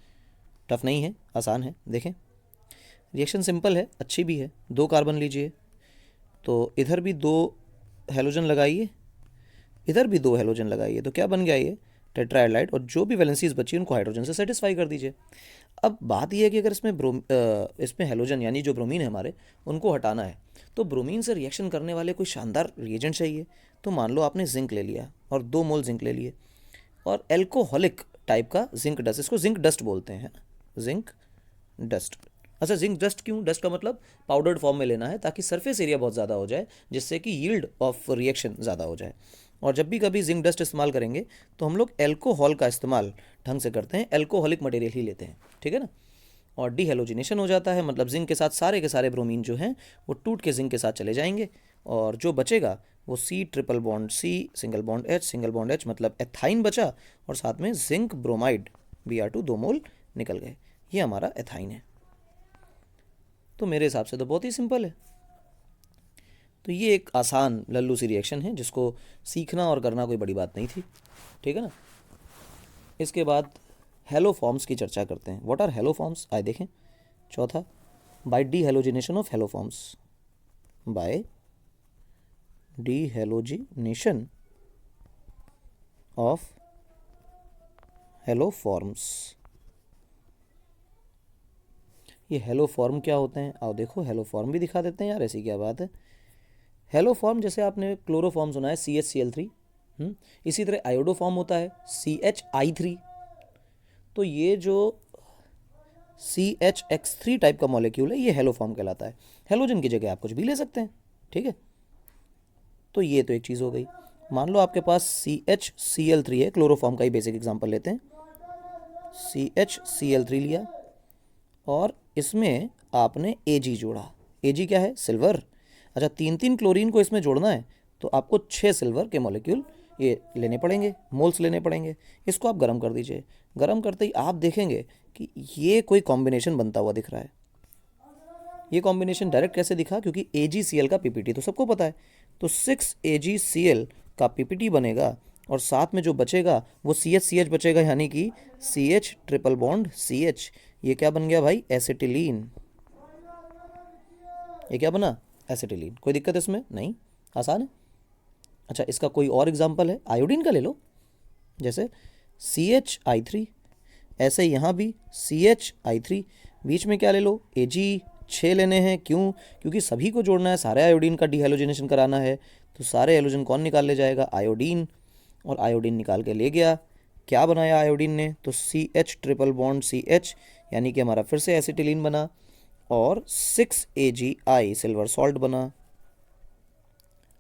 टफ नहीं है, आसान है। देखें रिएक्शन सिंपल है, अच्छी भी है। 2 कार्बन लीजिए, तो इधर भी 2 हेलोजन लगाइए, इधर भी 2 हेलोजन लगाइए, तो क्या बन गया ये टेट्रा हैलाइड, और जो भी वैलेंसीज बची उनको हाइड्रोजन से सेटिस्फाई कर दीजिए। अब बात यह है कि अगर इसमें हेलोजन यानी जो ब्रोमीन है हमारे, उनको हटाना है तो ब्रोमीन से रिएक्शन करने वाले कोई शानदार रिएजेंट चाहिए। तो मान लो आपने जिंक ले लिया और 2 मोल जिंक ले लिए, और एल्कोहलिक टाइप का जिंक डस्ट, इसको जिंक डस्ट बोलते हैं, जिंक डस्ट। अच्छा जिंक डस्ट क्यों? डस्ट का मतलब पाउडर्ड फॉर्म में लेना है ताकि सरफेस एरिया बहुत ज़्यादा हो जाए, जिससे कि यील्ड ऑफ रिएक्शन ज़्यादा हो जाए। और जब भी कभी जिंक डस्ट इस्तेमाल करेंगे तो हम लोग एल्कोहल का इस्तेमाल ढंग से करते हैं, एल्कोहलिक मटेरियल ही लेते हैं, ठीक है ना। और डीहेलोजिनेशन हो जाता है, मतलब जिंक के साथ सारे के सारे ब्रोमीन जो हैं वो टूट के जिंक के साथ चले जाएंगे, और जो बचेगा वो C triple bond C single bond H मतलब एथाइन बचा, और साथ में जिंक ब्रोमाइड Br2 2 मोल निकल गए। ये हमारा एथाइन है। तो मेरे हिसाब से तो बहुत ही सिंपल है। तो ये एक आसान लल्लू सी रिएक्शन है जिसको सीखना और करना कोई बड़ी बात नहीं थी, ठीक है ना। इसके बाद हेलो फॉर्म्स की चर्चा करते हैं। What are haloforms? आए देखें, चौथा by dehalogenation of haloforms, by dehalogenation of haloforms. ये हेलो फॉर्म क्या होते हैं? आओ देखो, हेलो फॉर्म भी दिखा देते हैं यार, ऐसी क्या बात है। हेलो फॉर्म जैसे आपने क्लोरोफॉर्म सुना है CHCl3, इसी तरह आयोडो फॉर्म होता है CHI3। तो ये जो CHX3 टाइप का मॉलिक्यूल है ये हेलो फॉर्म कहलाता है। हेलोजन की जगह आप कुछ भी ले सकते हैं, ठीक है। तो ये तो एक चीज़ हो गई। मान लो आपके पास CHCl3 है, क्लोरोफॉर्म का ही बेसिक एग्जांपल लेते हैं। CHCl3 लिया और इसमें आपने Ag जोड़ा। Ag क्या है? सिल्वर। अच्छा 3 क्लोरीन को इसमें जोड़ना है तो आपको 6 सिल्वर के मॉलिक्यूल ये लेने पड़ेंगे, मोल्स लेने पड़ेंगे। इसको आप गर्म कर दीजिए। गर्म करते ही आप देखेंगे कि ये कोई कॉम्बिनेशन बनता हुआ दिख रहा है। ये कॉम्बिनेशन डायरेक्ट कैसे दिखा? क्योंकि AgCl का PPT तो सबको पता है, तो 6AgCl का PPT बनेगा, और साथ में जो बचेगा वो CHCH बचेगा, यानी कि CH ट्रिपल बॉन्ड CH। ये क्या बन गया भाई? एसिटिलीन। ये क्या बना? एसिटिलीन। कोई दिक्कत इसमें नहीं, आसान है। अच्छा इसका कोई और एग्जांपल है, आयोडीन का ले लो, जैसे CHI3। ऐसे यहाँ भी CHI3, बीच में क्या ले लो? Ag 6 लेने हैं। क्यों? क्योंकि सभी को जोड़ना है, सारे आयोडीन का डीहेलोजिनेशन कराना है। तो सारे हेलोजन कौन निकाल ले जाएगा? आयोडीन। और आयोडीन निकाल के ले गया। क्या बनाया आयोडीन ने? तो CH ट्रिपल बॉन्ड CH, यानी कि हमारा फिर से एसिटिलीन बना। और 6 AgI सिल्वर सॉल्ट बना।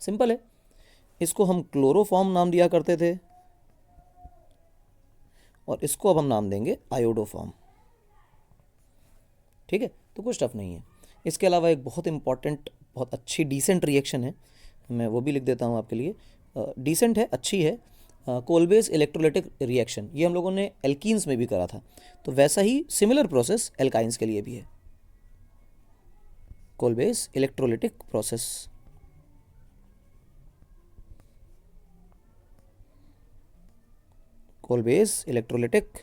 सिंपल है। इसको हम क्लोरोफॉर्म नाम दिया करते थे और इसको अब हम नाम देंगे आयोडोफॉर्म। ठीक है, तो कुछ टफ नहीं है। इसके अलावा एक बहुत इंपॉर्टेंट, बहुत अच्छी डिसेंट रिएक्शन है, मैं वो भी लिख देता हूँ आपके लिए। डिसेंट है, अच्छी है। कोलबेस इलेक्ट्रोलाइटिक रिएक्शन, ये हम लोगों ने एल्कीन्स में भी करा था, तो वैसा ही सिमिलर प्रोसेस एल्काइंस के लिए भी है। Kolbe's electrolytic process. Kolbe's electrolytic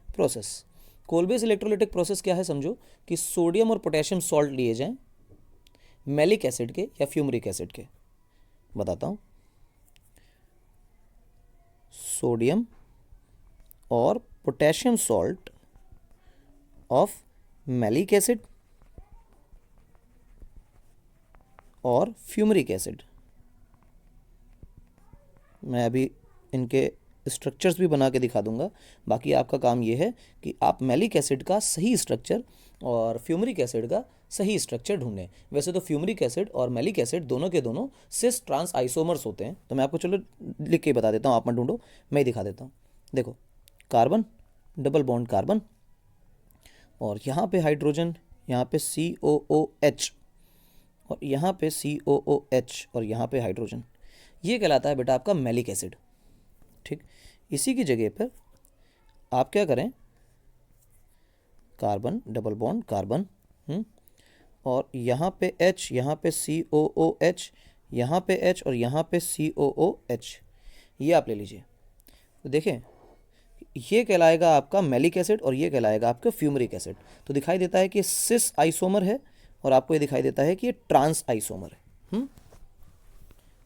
process. Kolbe's electrolytic process क्या है, समझो कि सोडियम और पोटेशियम सॉल्ट लिए जाएं, मैलिक एसिड के या फ्यूमरिक एसिड के। बताता हूँ, सोडियम और potassium salt of malic acid और फ्यूमरिक एसिड। मैं अभी इनके स्ट्रक्चर्स भी बना के दिखा दूंगा। बाकी आपका काम ये है कि आप मैलिक एसिड का सही स्ट्रक्चर और फ्यूमरिक एसिड का सही स्ट्रक्चर ढूंढें। वैसे तो फ्यूमरिक एसिड और मैलिक एसिड दोनों के दोनों सिस ट्रांस आइसोमर्स होते हैं, तो मैं आपको चलो लिख के बता देता हूँ, आप मत ढूंढो, मैं ही दिखा देता हूँ। देखो, कार्बन, डबल बॉन्ड कार्बन, और यहाँ पे हाइड्रोजन, यहाँ पे COOH, और यहाँ पे COOH, और यहाँ पे हाइड्रोजन। ये कहलाता है बेटा आपका मैलिक एसिड। ठीक, इसी की जगह पर आप क्या करें, कार्बन, डबल बॉन्ड कार्बन, और यहाँ पे H, यहाँ पे COOH, यहाँ पे H और यहाँ पे COOH, ये आप ले लीजिए। तो देखें, ये कहलाएगा आपका मैलिक एसिड और ये कहलाएगा आपका फ्यूमरिक एसिड। तो दिखाई देता है कि सिस आइसोमर है और आपको ये दिखाई देता है कि ये ट्रांस आइसोमर है।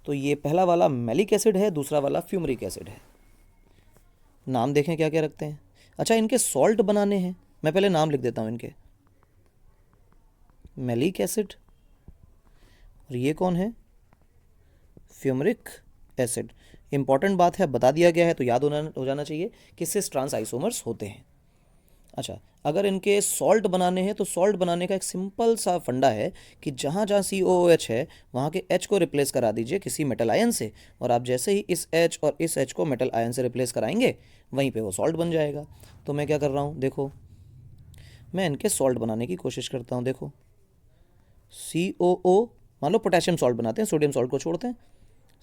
तो ये पहला वाला मैलिक एसिड है, दूसरा वाला फ्यूमरिक एसिड है। नाम देखें क्या क्या रखते हैं। अच्छा, इनके सॉल्ट बनाने हैं, मैं पहले नाम लिख देता हूँ इनके। मैलिक एसिड, और ये कौन है, फ्यूमरिक एसिड। इंपॉर्टेंट बात है, बता दिया गया है तो याद हो जाना चाहिए कि सिस ट्रांस आइसोमर्स होते हैं। अच्छा, अगर इनके सॉल्ट बनाने हैं तो सॉल्ट बनाने का एक सिंपल सा फंडा है कि जहाँ जहाँ COOH है वहाँ के H को रिप्लेस करा दीजिए किसी मेटल आयन से, और आप जैसे ही इस H और इस H को मेटल आयन से रिप्लेस कराएंगे वहीं पे वो सॉल्ट बन जाएगा। तो मैं क्या कर रहा हूँ, देखो मैं इनके सॉल्ट बनाने की कोशिश करता हूँ। देखो COO, मान लो पोटेशियम सॉल्ट बनाते हैं, सोडियम सॉल्ट को छोड़ते हैं,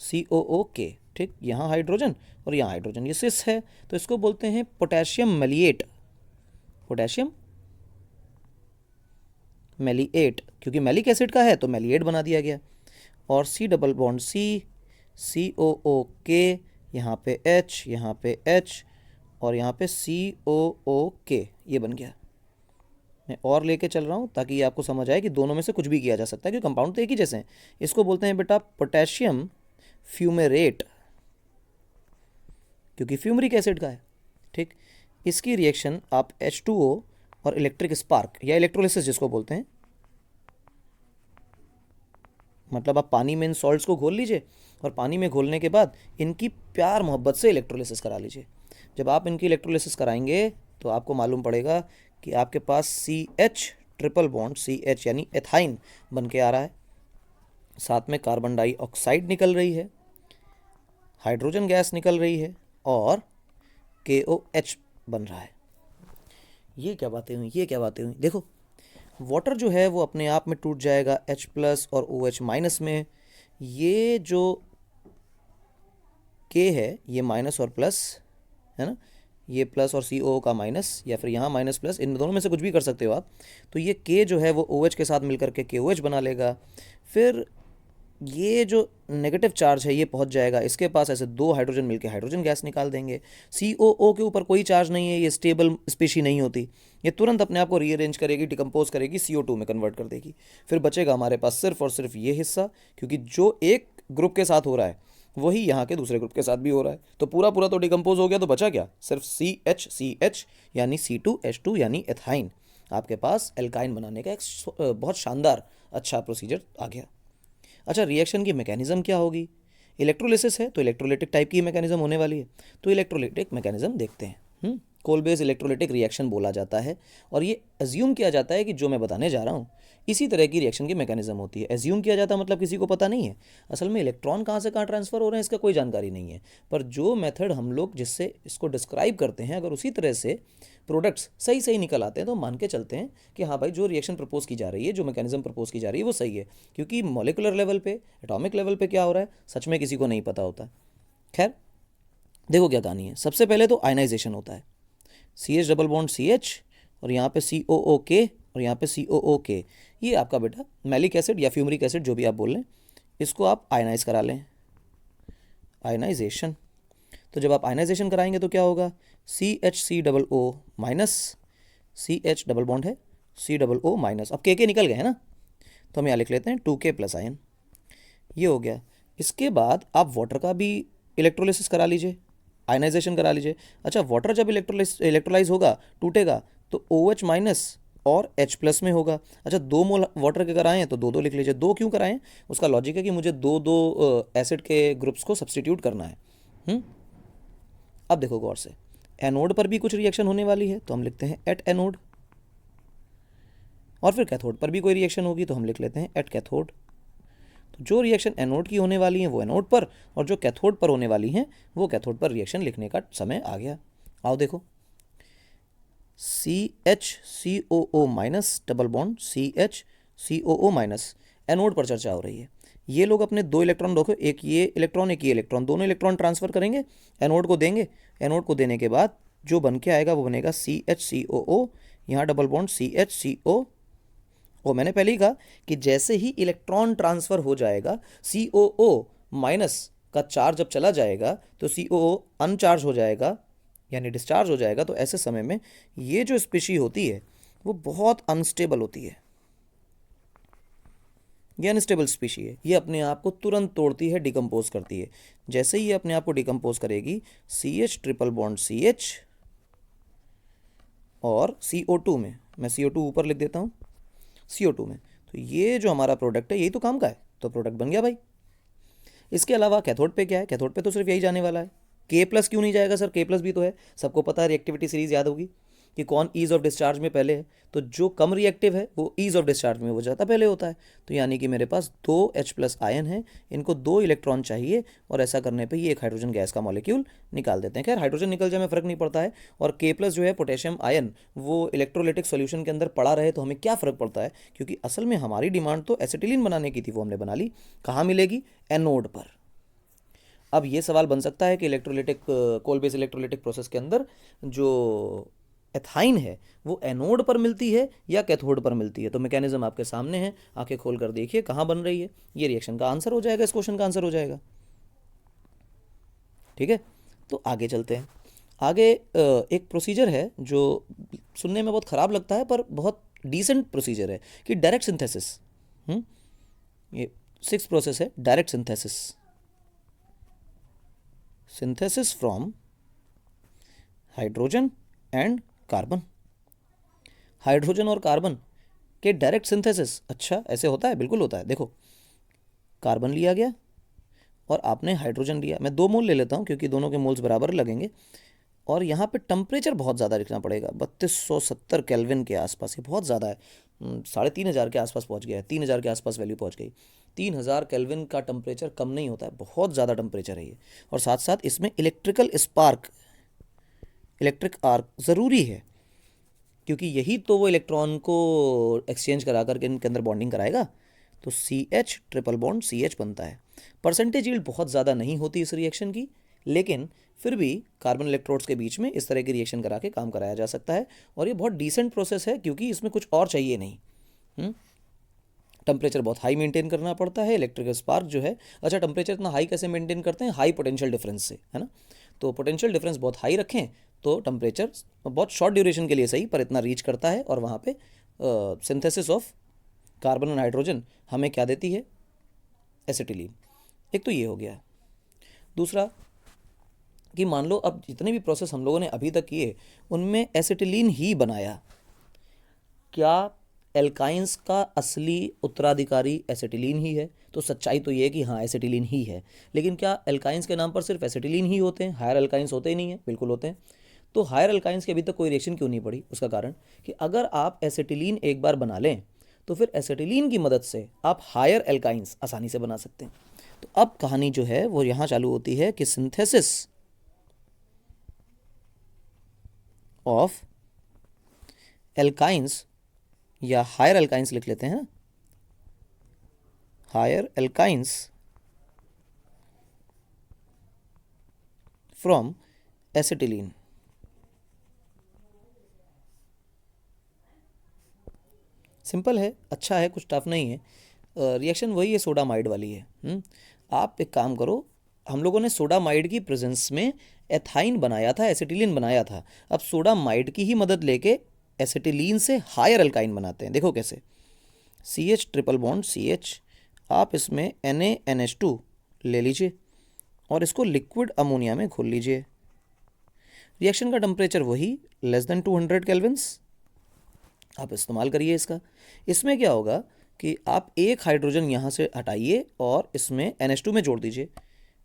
COOK। ठीक, यहाँ हाइड्रोजन और यहाँ हाइड्रोजन, ये सिस है, तो इसको बोलते हैं पोटेशियम मैलिएट। पोटेशियम मैलिएट, क्योंकि मैलिक एसिड का है तो मैलिएट बना दिया गया। और C double bond C, COOK, यहाँ पे H, यहाँ पे H, और यहाँ पे COOK, ये बन गया। मैं और लेके चल रहा हूँ ताकि ये आपको समझ आए कि दोनों में से कुछ भी किया जा सकता है, क्योंकि कंपाउंड तो एक ही जैसे हैं। इसको बोलते हैं बेटा पोटेशियम फ्यूमेरेट, क्योंकि फ्यूमरिक एसिड का है। ठीक, इसकी रिएक्शन आप H2O और इलेक्ट्रिक स्पार्क या इलेक्ट्रोलिसिस जिसको बोलते हैं, मतलब आप पानी में इन सॉल्ट्स को घोल लीजिए और पानी में घोलने के बाद इनकी प्यार मोहब्बत से इलेक्ट्रोलिसिस करा लीजिए। जब आप इनकी इलेक्ट्रोलिसिस कराएंगे तो आपको मालूम पड़ेगा कि आपके पास CH ट्रिपल बॉन्ड CH यानी एथाइन बन के आ रहा है, साथ में कार्बन डाइऑक्साइड निकल रही है, हाइड्रोजन गैस निकल रही है, और KOH बन रहा है। ये क्या बातें हुई, ये क्या बातें हुई। देखो, वाटर जो है वो अपने आप में टूट जाएगा H प्लस और OH माइनस में। ये जो K है ये माइनस और प्लस है ना, ये प्लस और CO का माइनस, या फिर यहाँ माइनस प्लस, इन दोनों में से कुछ भी कर सकते हो आप। तो ये K जो है वो OH के साथ मिलकर के KOH बना लेगा। फिर ये जो नेगेटिव चार्ज है ये पहुंच जाएगा इसके पास, ऐसे दो हाइड्रोजन मिलकर हाइड्रोजन गैस निकाल देंगे। COO के ऊपर कोई चार्ज नहीं है, ये स्टेबल स्पीशी नहीं होती, ये तुरंत अपने आप को रीअरेंज करेगी, डिकम्पोज करेगी, CO2 में कन्वर्ट कर देगी। फिर बचेगा हमारे पास सिर्फ और सिर्फ ये हिस्सा, क्योंकि जो एक ग्रुप के साथ हो रहा है वही यहाँ के दूसरे ग्रुप के साथ भी हो रहा है, तो पूरा पूरा तो डिकम्पोज हो गया, तो बचा क्या, सिर्फ CH यानी C2H2 यानी एथाइन। आपके पास एल्काइन बनाने का एक बहुत शानदार अच्छा प्रोसीजर आ गया। अच्छा, रिएक्शन की मैकेनिज्म क्या होगी, इलेक्ट्रोलिसिस है तो इलेक्ट्रोलाइटिक टाइप की मैकेनिज्म होने वाली है, तो इलेक्ट्रोलाइटिक मैकेनिज्म देखते हैं। कोल बेस इलेक्ट्रोलिटिक रिएक्शन बोला जाता है। और ये एज्यूम किया जाता है कि जो मैं बताने जा रहा हूँ इसी तरह की रिएक्शन की मैकेनिज्म होती है। एज्यूम किया जाता मतलब किसी को पता नहीं है, असल में इलेक्ट्रॉन कहाँ से कहाँ ट्रांसफ़र हो रहे हैं इसका कोई जानकारी नहीं है। पर जो मेथड हम लोग जिससे इसको डिस्क्राइब करते हैं, अगर उसी तरह से प्रोडक्ट्स सही सही निकल आते हैं तो मान के चलते हैं कि हाँ भाई जो रिएक्शन प्रपोज की जा रही है, जो मैकेनिज्म प्रपोज की जा रही है वो सही है। क्योंकि मॉलिकुलर लेवल पे, एटॉमिक लेवल पे क्या हो रहा है सच में किसी को नहीं पता होता। खैर देखो क्या कहानी है। सबसे पहले तो आयनाइजेशन होता है, CH डबल बॉन्ड CH और यहाँ पे COOK और यहाँ पे COOK। ये आपका बेटा मैलिक एसिड या फ्यूमरिक एसिड जो भी आप बोल लें, इसको आप आयनाइज करा लें, आयनाइजेशन। तो जब आप आयनाइजेशन कराएंगे तो क्या होगा, CH double O minus, CH double bond है C डबल O माइनस, अब के निकल गए हैं ना, तो हम यहाँ लिख लेते हैं 2K प्लस आयन। ये हो गया। इसके बाद आप वाटर का भी इलेक्ट्रोलिसिस करा लीजिए, आयनाइजेशन करा लीजिए। अच्छा वाटर जब इलेक्ट्रोलाइज होगा, टूटेगा, तो OH माइनस और H प्लस में होगा। अच्छा 2 मोल वाटर के कराएं तो 2 2 लिख लीजिए। 2 क्यों कराएं, उसका लॉजिक है कि मुझे 2 2 एसिड के ग्रुप्स को सब्सटीट्यूट करना है। अब देखो गौर से, एनोड पर भी कुछ रिएक्शन होने वाली है तो हम लिखते हैं एट एनोड, और फिर कैथोड पर भी कोई रिएक्शन होगी तो हम लिख लेते हैं एट कैथोड। तो जो रिएक्शन एनोड की होने वाली है वो एनोड पर, और जो कैथोड पर होने वाली हैं वो कैथोड पर रिएक्शन लिखने का समय आ गया। आओ देखो, CHCOO minus double bond CHCOO minus, anode पर चर्चा हो रही है। ये लोग अपने 2 इलेक्ट्रॉन रखो, एक ये इलेक्ट्रॉन एक ये इलेक्ट्रॉन, दोनों इलेक्ट्रॉन ट्रांसफ़र करेंगे, एनोड को देंगे। एनोड को देने के बाद जो बन के आएगा वो बनेगा CHCOO, यहाँ डबल बॉन्ड CHCO। वो मैंने पहले ही कहा कि जैसे ही इलेक्ट्रॉन ट्रांसफ़र हो जाएगा, COO माइनस का चार्ज जब चला जाएगा तो COO अनचार्ज हो जाएगा यानी डिस्चार्ज हो जाएगा। तो ऐसे समय में ये जो स्पीशी होती है वो बहुत अनस्टेबल होती है, ये अनस्टेबल स्पीशी है। ये अपने आप को तुरंत तोड़ती है, डिकम्पोज करती है। जैसे ही ये अपने आप को डिकम्पोज करेगी, CH ट्रिपल बॉन्ड CH और CO2 में, मैं CO2 ऊपर लिख देता हूँ, CO2 में, तो ये जो हमारा प्रोडक्ट है यही तो काम का है, तो प्रोडक्ट बन गया भाई। इसके अलावा कैथोड पे क्या है, कैथोड पे तो सिर्फ यही जाने वाला है। K प्लस क्यों नहीं जाएगा सर, K प्लस भी तो है, सबको पता है, रिएक्टिविटी सीरीज याद होगी कि कौन ईज ऑफ डिस्चार्ज में पहले है, तो जो कम रिएक्टिव है वो ईज ऑफ डिस्चार्ज में वो ज़्यादा पहले होता है। तो यानी कि मेरे पास 2 H प्लस आयन है, इनको 2 इलेक्ट्रॉन चाहिए, और ऐसा करने पे ये एक हाइड्रोजन गैस का मॉलिक्यूल निकाल देते हैं। खैर हाइड्रोजन निकल जाए में फ़र्क नहीं पड़ता है, और K प्लस जो है पोटेशियम आयन वो इलेक्ट्रोलिटिक सॉल्यूशन के अंदर पड़ा रहे तो हमें क्या फ़र्क पड़ता है, क्योंकि असल में हमारी डिमांड तो एसिटिलीन बनाने की थी, वो हमने बना ली। कहाँ मिलेगी, एनोड पर। अब ये सवाल बन सकता है कि electrolytic Kolbe's electrolytic process के अंदर जो एथाइन है वो एनोड पर मिलती है या कैथोड पर मिलती है। तो मैकेनिज्म आपके सामने है, आंखें खोल कर देखिए कहाँ बन रही है। ये रिएक्शन का आंसर हो जाएगा, इस क्वेश्चन का आंसर हो जाएगा। ठीक है, तो आगे चलते हैं। आगे एक प्रोसीजर है जो सुनने में बहुत ख़राब लगता है पर बहुत डिसेंट प्रोसीजर है कि डायरेक्ट सिंथेसिस। ये 6th प्रोसेस है, direct synthesis. Synthesis from hydrogen and carbon, hydrogen और कार्बन के डायरेक्ट सिंथेसिस। अच्छा ऐसे होता है, बिल्कुल होता है। देखो कार्बन लिया गया और आपने हाइड्रोजन लिया, मैं 2 मोल ले लेता हूँ क्योंकि दोनों के मोल्स बराबर लगेंगे, और यहाँ पे टेम्परेचर बहुत ज़्यादा लिखना पड़ेगा, 3270 केल्विन के आसपास, ये बहुत ज़्यादा है, 3500 के आसपास पहुँच गया है, 3000 के आसपास वैल्यू पहुँच गई। 3000 केल्विन का टेम्परेचर कम नहीं होता है, बहुत ज़्यादा टेम्परेचर है ये। और साथ साथ इसमें इलेक्ट्रिकल स्पार्क, इलेक्ट्रिक आर्क ज़रूरी है, क्योंकि यही तो वो इलेक्ट्रॉन को एक्सचेंज करा करके इनके अंदर बॉन्डिंग कराएगा। तो CH ट्रिपल बॉन्ड CH बनता है। परसेंटेज यील्ड बहुत ज़्यादा नहीं होती इस रिएक्शन की, लेकिन फिर भी कार्बन इलेक्ट्रोड्स के बीच में इस तरह की रिएक्शन करा के काम कराया जा सकता है। और ये बहुत डिसेंट प्रोसेस है क्योंकि इसमें कुछ और चाहिए नहीं। टेम्परेचर बहुत हाई मेंटेन करना पड़ता है, इलेक्ट्रिकल स्पार्क जो है। अच्छा टेम्परेचर इतना हाई कैसे मेंटेन करते हैं, हाई पोटेंशियल डिफरेंस से, है ना। तो पोटेंशियल डिफरेंस बहुत हाई रखें तो टेम्परेचर बहुत शॉर्ट ड्यूरेशन के लिए सही पर इतना रीच करता है, और वहाँ पे सिंथेसिस ऑफ कार्बन और हाइड्रोजन हमें क्या देती है, एसिटिलीन। एक तो ये हो गया। दूसरा कि मान लो अब जितने भी प्रोसेस हम लोगों ने अभी तक किए उनमें एसिटिलीन ही बनाया, क्या एल्काइंस का असली उत्तराधिकारी एसिटिलीन ही है? तो सच्चाई तो ये है कि हाँ एसिटिलीन ही है, लेकिन क्या एल्काइंस के नाम पर सिर्फ एसिटिलीन ही होते हैं, हायर एल्काइंस होते ही नहीं हैं? बिल्कुल होते हैं। तो हायर अल्काइंस की अभी तक कोई रिएक्शन क्यों नहीं पड़ी? उसका कारण कि अगर आप एसिटिलीन एक बार बना लें तो फिर एसिटिलीन की मदद से आप हायर एल्काइंस आसानी से बना सकते हैं। तो अब कहानी जो है वो यहाँ चालू होती है कि सिंथेसिस ऑफ एल्काइंस, या हायर एल्काइंस लिख लेते हैं, higher alkynes from acetylene. Simple है, अच्छा है, कुछ टफ नहीं है। रिएक्शन वही है, सोडामाइड वाली है। आप एक काम करो, हम लोगों ने सोडामाइड की प्रेजेंस में एथाइन बनाया था, एसिटिलीन बनाया था। अब सोडामाइड की ही मदद लेके एसिटिलीन से हायर अल्काइन बनाते हैं। देखो कैसे, CH ट्रिपल बॉन्ड CH, आप इसमें NaNH2 ले लीजिए और इसको लिक्विड अमोनिया में घोल लीजिए। रिएक्शन का टेम्परेचर वही <200 केल्विन्स आप इस्तेमाल करिए इसका। इसमें क्या होगा कि आप एक हाइड्रोजन यहाँ से हटाइए और इसमें NH2 में जोड़ दीजिए,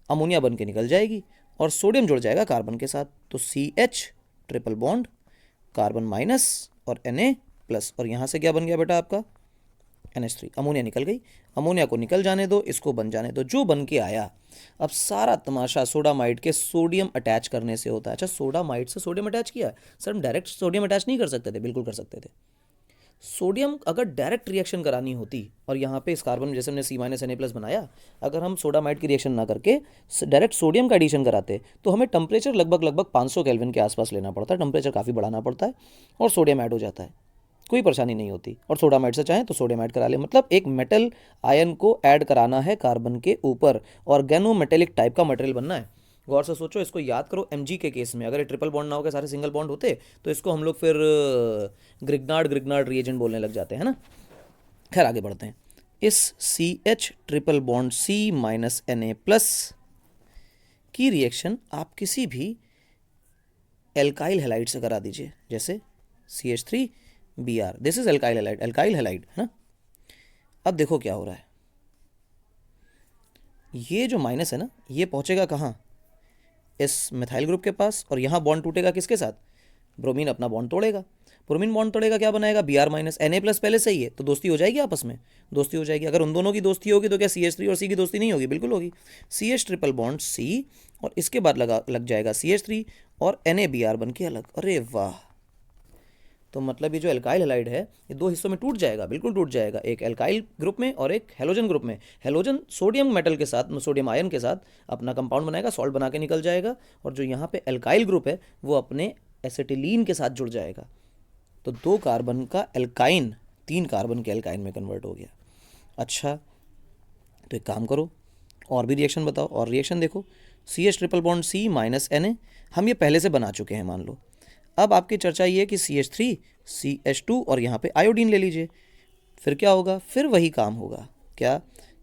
अमोनिया बन के निकल जाएगी और सोडियम जुड़ जाएगा कार्बन के साथ। तो CH triple bond carbon minus और Na प्लस, और यहाँ से क्या बन गया बेटा आपका NH3, अमोनिया निकल गई। अमोनिया को निकल जाने दो, इसको बन जाने दो, जो बन के आया। अब सारा तमाशा सोडामाइड के सोडियम अटैच करने से होता है। अच्छा, सोडामाइड से सोडियम अटैच किया सर, हम डायरेक्ट सोडियम अटैच नहीं कर सकते थे? बिल्कुल कर सकते थे। सोडियम अगर डायरेक्ट रिएक्शन करानी होती और यहाँ पे इस कार्बन जैसे हमने C-Na+ बनाया, अगर हम सोडामाइड की रिएक्शन ना करके डायरेक्ट सोडियम का एडिशन कराते तो हमें टेम्परेचर लगभग 500 केल्विन के आसपास लेना पड़ता है, टेम्परेचर काफ़ी बढ़ाना पड़ता है और सोडियम ऐड हो जाता है, कोई परेशानी नहीं होती। और सोडामाइड से चाहें तो सोडियम ऐड करा ले, मतलब एक मेटल आयन को ऐड कराना है कार्बन के ऊपर, ऑर्गेनोमेटेलिक टाइप का मटेरियल बनना है। गौर से सोचो, इसको याद करो। Mg के केस में अगर ये ट्रिपल बॉन्ड ना होकर सारे सिंगल बॉन्ड होते तो इसको हम लोग फिर ग्रिग्नार्ड रिएजेंट बोलने लग जाते हैं ना। खैर आगे बढ़ते हैं। इस CH ट्रिपल बॉन्ड C-Na+ की रिएक्शन आप किसी भी एल्काइल हैलाइड से करा दीजिए, जैसे CH3Br, this is alkyl halide है ना। अब देखो क्या हो रहा है, ये जो माइनस है ना, ये पहुंचेगा कहाँ? इस मिथाइल ग्रुप के पास, और यहाँ बॉन्ड टूटेगा किसके साथ? ब्रोमीन अपना बॉन्ड तोड़ेगा। ब्रोमीन बॉन्ड तोड़ेगा, क्या बनाएगा? Br-, Na+ पहले से ही है तो दोस्ती हो जाएगी, आपस में दोस्ती हो जाएगी। अगर उन दोनों की दोस्ती होगी तो क्या CH3 और C की दोस्ती नहीं होगी? बिल्कुल होगी। CH ट्रिपल बॉन्ड C और इसके बाद लग जाएगा CH3 और NaBr बन के अलग। अरे वाह, तो मतलब ये जो एल्काइल हैलाइड है ये दो हिस्सों में टूट जाएगा, बिल्कुल टूट जाएगा, एक एल्काइल ग्रुप में और एक हेलोजन ग्रुप में। हेलोजन सोडियम मेटल के साथ, सोडियम आयन के साथ अपना कंपाउंड बनाएगा, सॉल्ट बना के निकल जाएगा, और जो यहाँ पे एल्काइल ग्रुप है वो अपने एसिटिलीन के साथ जुड़ जाएगा। तो 2 कार्बन का एल्काइन 3 कार्बन के एल्काइन में कन्वर्ट हो गया। अच्छा, तो एक काम करो, और भी रिएक्शन बताओ, और रिएक्शन देखो। CH ट्रिपल बॉन्ड C-Na, हम ये पहले से बना चुके हैं मान लो। अब आपकी चर्चा ये है कि CH3 CH2 और यहाँ पे आयोडीन ले लीजिए, फिर क्या होगा? फिर वही काम होगा। क्या?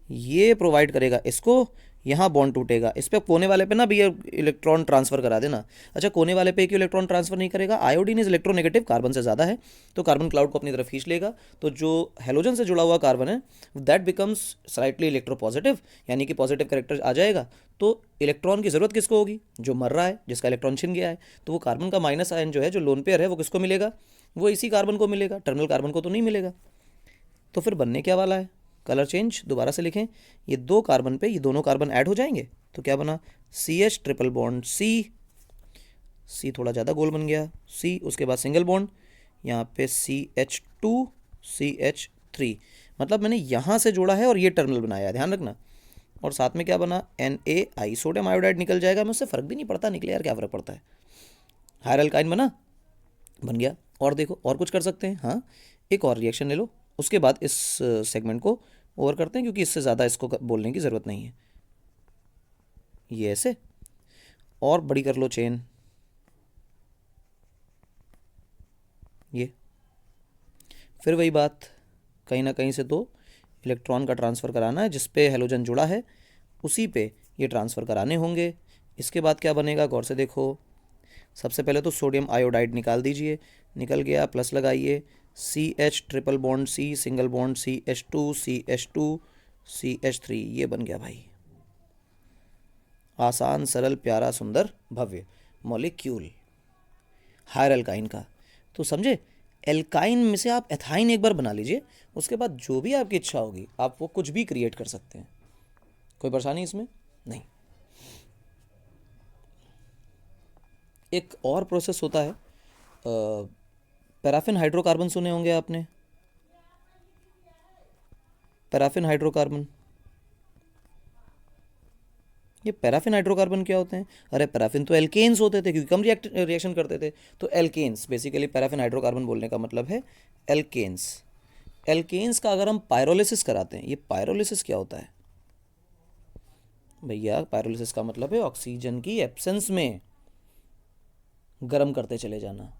ये प्रोवाइड करेगा इसको, यहाँ बॉन्ड टूटेगा, इस पे कोने वाले पे ना भी इलेक्ट्रॉन ट्रांसफर करा देना। अच्छा, कोने वाले पे क्यों इलेक्ट्रॉन ट्रांसफर नहीं करेगा? आयोडीन इज इलेक्ट्रोनेगेटिव, कार्बन से ज़्यादा है, तो कार्बन क्लाउड को अपनी तरफ खींच लेगा। तो जो हेलोजन से जुड़ा हुआ कार्बन है दैट बिकम्स स्लाइटली इलेक्ट्रोपॉजिटिव, यानी कि पॉजिटिव करेक्टर आ जाएगा। तो इलेक्ट्रॉन की ज़रूरत किसको होगी? जो मर रहा है, जिसका इलेक्ट्रॉन छिन गया है। तो वो कार्बन का माइनस आयन जो है, जो लोन पेयर है, वो किसको मिलेगा? वो इसी कार्बन को मिलेगा, टर्मिनल कार्बन को तो नहीं मिलेगा। तो फिर बनने क्या वाला है? कलर चेंज दोबारा से लिखें, ये 2 कार्बन पे ये दोनों कार्बन ऐड हो जाएंगे, तो क्या बना? CH ट्रिपल बॉन्ड C थोड़ा ज़्यादा गोल बन गया, C, उसके बाद सिंगल बॉन्ड यहाँ पे CH2 CH3, मतलब मैंने यहाँ से जोड़ा है और ये टर्मिनल बनाया है, ध्यान रखना। और साथ में क्या बना? NaI, सोडियम आयोडाइड निकल जाएगा, मुझसे फ़र्क भी नहीं पड़ता, निकले यार, क्या फ़र्क पड़ता है। हायर अल्काइन बन गया। और देखो, और कुछ कर सकते हैं, हाँ, एक और रिएक्शन ले लो, उसके बाद इस सेगमेंट को ओवर करते हैं, क्योंकि इससे ज़्यादा इसको बोलने की ज़रूरत नहीं है। ये ऐसे और बड़ी कर लो चेन, ये फिर वही बात, कहीं ना कहीं से तो इलेक्ट्रॉन का ट्रांसफ़र कराना है, जिस पे हेलोजन जुड़ा है उसी पे ये ट्रांसफ़र कराने होंगे। इसके बाद क्या बनेगा? गौर से देखो, सबसे पहले तो सोडियम आयोडाइड निकाल दीजिए, निकल गया, प्लस लगाइए, CH triple bond C single bond CH2 CH2 CH3, ये बन गया भाई, आसान सरल प्यारा सुंदर भव्य मॉलिक्यूल। हायर एल्काइन का। तो समझे, एल्काइन में से आप एथाइन एक बार बना लीजिए, उसके बाद जो भी आपकी इच्छा होगी आप वो कुछ भी क्रिएट कर सकते हैं, कोई परेशानी इसमें नहीं। एक और प्रोसेस होता है पैराफिन हाइड्रोकार्बन, सुने होंगे आपने, पैराफिन हाइड्रोकार्बन। ये पैराफिन हाइड्रोकार्बन क्या होते हैं? अरे पैराफिन तो एल्केन्स होते थे क्योंकि कम रिएक्शन करते थे, तो एल्केन्स बेसिकली पैराफिन हाइड्रोकार्बन बोलने का मतलब है एल्केन्स। एल्केन्स का अगर हम पायरोलिसिस कराते हैं, ये पायरोलिसिस क्या होता है भैया? पायरोलिसिस का मतलब है ऑक्सीजन की एब्सेंस में गर्म करते चले जाना।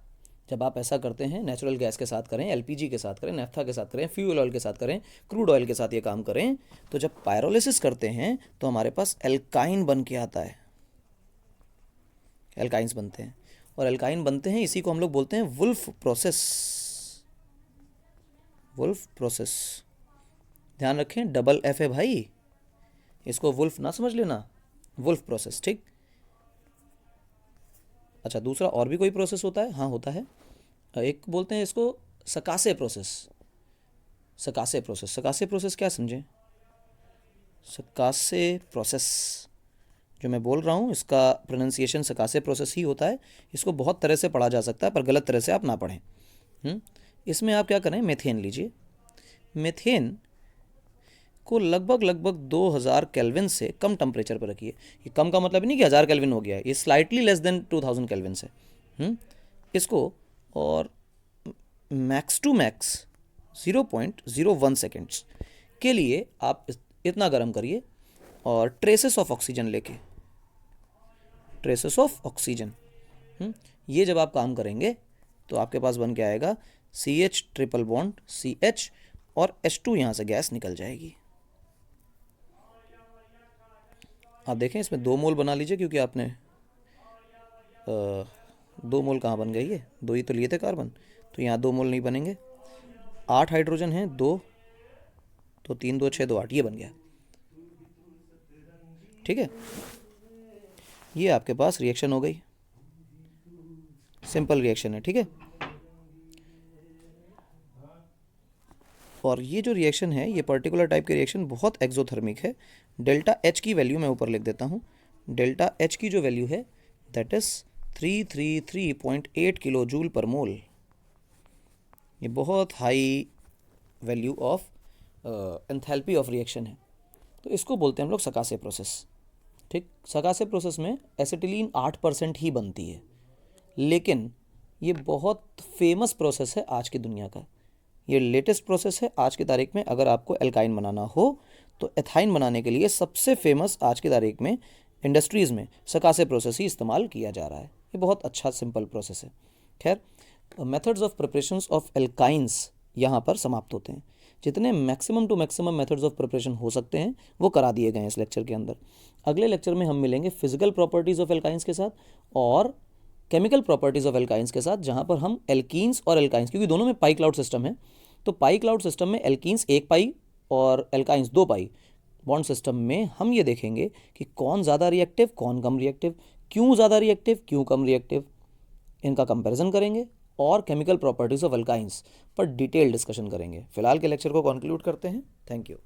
जब आप ऐसा करते हैं, नेचुरल गैस के साथ करें, एलपीजी के साथ करें, नेफ्था के साथ करें, फ्यूल ऑयल के साथ करें, क्रूड ऑयल के साथ ये काम करें, तो जब पायरोलिसिस करते हैं तो हमारे पास एल्काइन बन के आता है, एल्काइंस बनते हैं। और एल्काइन बनते हैं, इसी को हम लोग बोलते हैं वुल्फ प्रोसेस। वुल्फ प्रोसेस, ध्यान रखें, डबल एफ है भाई, इसको वुल्फ ना समझ लेना, वुल्फ प्रोसेस, ठीक। अच्छा, दूसरा और भी कोई प्रोसेस होता है? हाँ होता है, एक बोलते हैं इसको सकासे प्रोसेस। सकासे प्रोसेस, सकासे प्रोसेस क्या समझें? सकासे प्रोसेस जो मैं बोल रहा हूँ इसका प्रोनाउंसिएशन सकासे प्रोसेस ही होता है। इसको बहुत तरह से पढ़ा जा सकता है पर गलत तरह से आप ना पढ़ें। इसमें आप क्या करें, मेथेन लीजिए, मेथेन को लगभग 2000 केल्विन से कम टेम्परेचर पर रखिए। ये कम का मतलब नहीं कि 1000 केल्विन हो गया है, ये स्लाइटली लेस देन 2000 केल्विन से इसको, और मैक्स टू मैक्स 0.01 सेकेंड्स के लिए आप इतना गर्म करिए, और ट्रेसेस ऑफ ऑक्सीजन लेके, ट्रेसेस ऑफ ऑक्सीजन, ये जब आप काम करेंगे तो आपके पास बन के आएगा CH ट्रिपल बॉन्ड CH, और H2 यहाँ से गैस निकल जाएगी। आप देखें इसमें 2 मोल बना लीजिए, क्योंकि आपने 2 मोल कहाँ बन गई है, 2 ही तो लिए थे कार्बन, तो यहाँ 2 मोल नहीं बनेंगे। 8 हाइड्रोजन हैं, 2 तो 3 2 6 2 8, ये बन गया, ठीक है। ये आपके पास रिएक्शन हो गई, सिंपल रिएक्शन है, ठीक है। और ये जो रिएक्शन है, ये पर्टिकुलर टाइप के रिएक्शन बहुत एक्सोथर्मिक है। डेल्टा H की वैल्यू मैं ऊपर लिख देता हूँ, डेल्टा H की जो वैल्यू है दैट इज 333.8 किलो जूल पर मोल। ये बहुत high value of enthalpy of reaction है, तो इसको बोलते हैं हम लोग सकासे प्रोसेस, ठीक। सकासे प्रोसेस में एसिटिलीन 8% ही बनती है, लेकिन ये बहुत फेमस प्रोसेस है आज की दुनिया का, ये लेटेस्ट प्रोसेस है आज की तारीख में। अगर आपको एल्काइन बनाना हो तो एथाइन बनाने के लिए सबसे फेमस आज की तारीख में इंडस्ट्रीज़ में सकासे प्रोसेस ही इस्तेमाल किया जा रहा है। ये बहुत अच्छा सिंपल प्रोसेस है। खैर, methods of preparations of alkynes यहाँ पर समाप्त होते हैं। जितने maximum to maximum methods of preparation हो सकते हैं वो करा दिए गए हैं इस लेक्चर के अंदर। अगले लेक्चर में हम मिलेंगे फिजिकल प्रॉपर्टीज़ ऑफ एल्काइंस के साथ और केमिकल प्रॉपर्टीज़ ऑफ एल्काइंस के साथ, जहाँ पर हम एल्कीन्स और एल्काइंस, क्योंकि दोनों में पाई क्लाउड सिस्टम है, तो पाई क्लाउड सिस्टम में एल्कीन्स 1 पाई और एल्काइंस 2 पाई बॉन्ड सिस्टम में हम ये देखेंगे कि कौन ज़्यादा रिएक्टिव कौन कम रिएक्टिव, क्यों ज़्यादा रिएक्टिव क्यों कम रिएक्टिव, इनका कंपैरिजन करेंगे और केमिकल प्रॉपर्टीज़ ऑफ एल्काइंस पर डिटेल डिस्कशन करेंगे। फिलहाल के लेक्चर को कंक्लूड करते हैं। Thank you.